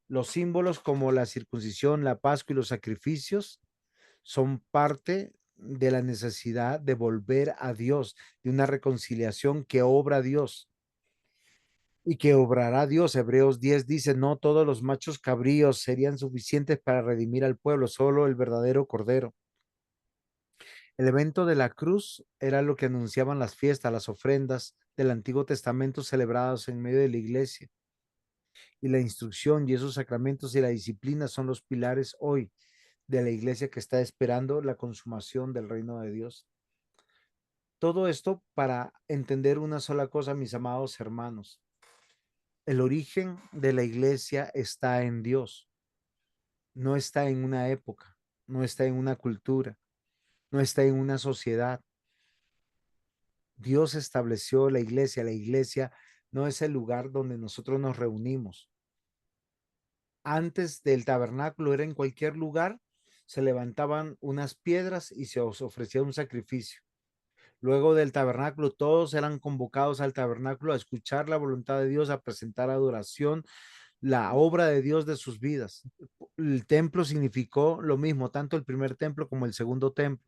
Los símbolos como la circuncisión, la Pascua y los sacrificios son parte de la necesidad de volver a Dios, de una reconciliación que obra Dios y que obrará Dios. Hebreos 10 dice, no todos los machos cabríos serían suficientes para redimir al pueblo, solo el verdadero cordero. El evento de la cruz era lo que anunciaban las fiestas, las ofrendas del Antiguo Testamento celebradas en medio de la iglesia. Y la instrucción y esos sacramentos y la disciplina son los pilares hoy de la iglesia que está esperando la consumación del reino de Dios. Todo esto para entender una sola cosa, mis amados hermanos. El origen de la iglesia está en Dios, no está en una época, no está en una cultura, no está en una sociedad. Dios estableció la iglesia no es el lugar donde nosotros nos reunimos. Antes del tabernáculo era en cualquier lugar, se levantaban unas piedras y se os ofrecía un sacrificio. Luego del tabernáculo, todos eran convocados al tabernáculo a escuchar la voluntad de Dios, a presentar adoración, la obra de Dios de sus vidas. El templo significó lo mismo, tanto el primer templo como el segundo templo.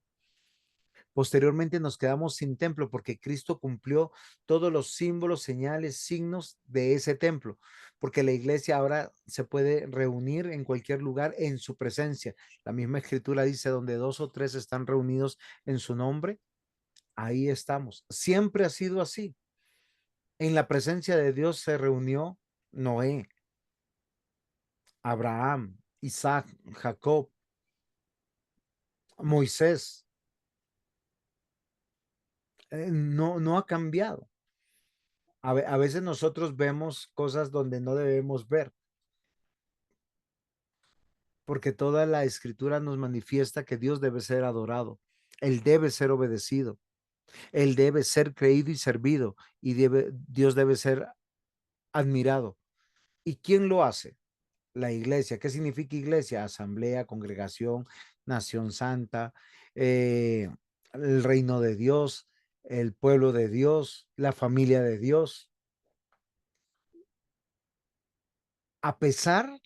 Posteriormente nos quedamos sin templo porque Cristo cumplió todos los símbolos, señales, signos de ese templo, porque la iglesia ahora se puede reunir en cualquier lugar en su presencia. La misma escritura dice, donde dos o tres están reunidos en su nombre, ahí estamos. Siempre ha sido así. En la presencia de Dios se reunió Noé, Abraham, Isaac, Jacob, Moisés. No ha cambiado. A veces nosotros vemos cosas donde no debemos ver, porque toda la escritura nos manifiesta que Dios debe ser adorado, Él debe ser obedecido, Él debe ser creído y servido, y Dios debe ser admirado. ¿Y quién lo hace? La iglesia. ¿Qué significa iglesia? Asamblea, congregación, nación santa, el reino de Dios, el pueblo de Dios, la familia de Dios. A pesar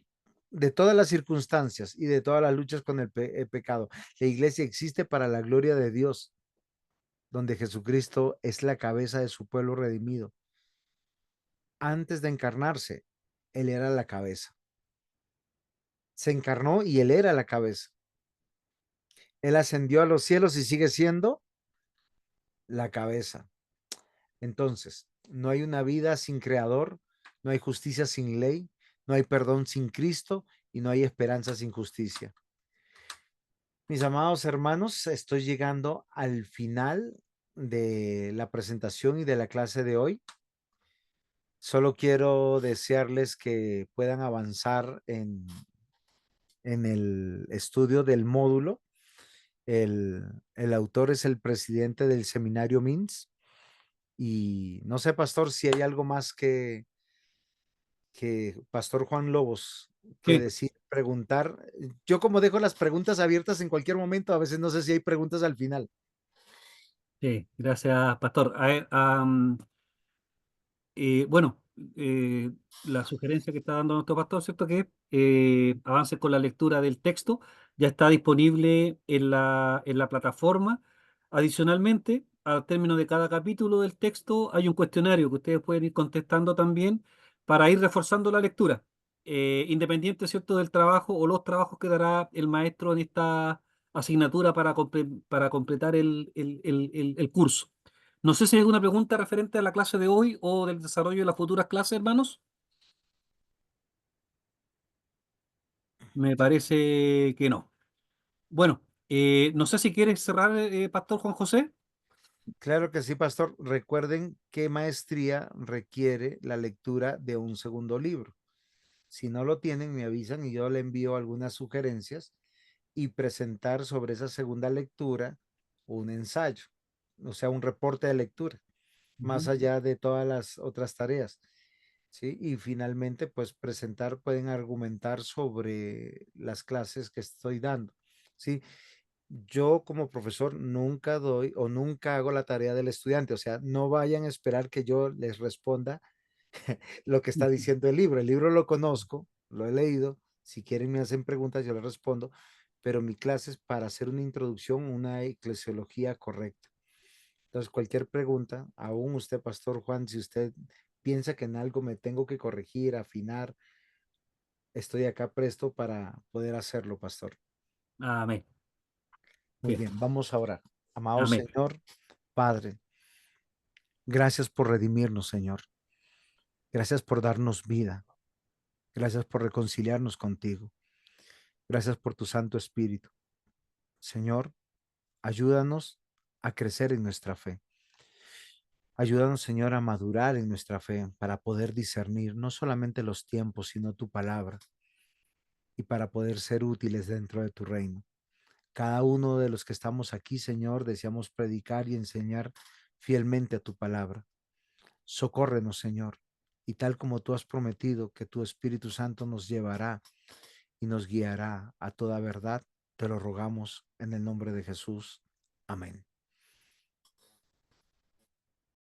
de todas las circunstancias y de todas las luchas con el pecado, la iglesia existe para la gloria de Dios, donde Jesucristo es la cabeza de su pueblo redimido. Antes de encarnarse, Él era la cabeza. Se encarnó y Él era la cabeza. Él ascendió a los cielos y sigue siendo la cabeza. Entonces, no hay una vida sin creador, no hay justicia sin ley, no hay perdón sin Cristo y no hay esperanza sin justicia. Mis amados hermanos, estoy llegando al final de la presentación y de la clase de hoy. Solo quiero desearles que puedan avanzar en el estudio del módulo. El autor es el presidente del seminario MINS. Y no sé, pastor, si hay algo más que Pastor Juan Lobos que Sí, decir, preguntar. Yo como dejo las preguntas abiertas en cualquier momento, a veces no sé si hay preguntas al final. sí, gracias, Pastor. A ver, bueno, la sugerencia que está dando nuestro pastor, ¿cierto? Que avance con la lectura del texto, ya está disponible en la plataforma. Adicionalmente, al término de cada capítulo del texto, hay un cuestionario que ustedes pueden ir contestando también para ir reforzando la lectura, independiente, ¿cierto?, del trabajo o los trabajos que dará el maestro en esta asignatura para completar el curso. No sé si hay alguna pregunta referente a la clase de hoy o del desarrollo de las futuras clases, hermanos. Me parece que no. Bueno, no sé si quieres cerrar, Pastor Juan José. Claro que sí, pastor. Recuerden que maestría requiere la lectura de un segundo libro. Si no lo tienen, me avisan y yo le envío algunas sugerencias y presentar sobre esa segunda lectura un ensayo, o sea, un reporte de lectura, más Ujú. allá de todas las otras tareas. ¿Sí? Y finalmente, pues presentar, pueden argumentar sobre las clases que estoy dando. ¿Sí? Yo como profesor nunca doy o nunca hago la tarea del estudiante, o sea, no vayan a esperar que yo les responda lo que está diciendo el libro. El libro lo conozco, lo he leído, si quieren me hacen preguntas, yo les respondo, pero mi clase es para hacer una introducción, una eclesiología correcta. Entonces, cualquier pregunta, aún usted, Pastor Juan, si usted piensa que en algo me tengo que corregir, afinar, estoy acá presto para poder hacerlo, Pastor. Amén. Muy Bien. bien, vamos a orar. Amado Amén. Señor, Padre, gracias por redimirnos, Señor. Gracias por darnos vida. Gracias por reconciliarnos contigo. Gracias por tu Santo Espíritu. Señor, ayúdanos a crecer en nuestra fe. Ayúdanos, Señor, a madurar en nuestra fe para poder discernir no solamente los tiempos, sino tu palabra y para poder ser útiles dentro de tu reino. Cada uno de los que estamos aquí, Señor, deseamos predicar y enseñar fielmente a tu palabra. Socórrenos, Señor, y tal como tú has prometido que tu Espíritu Santo nos llevará y nos guiará a toda verdad, te lo rogamos en el nombre de Jesús. Amén.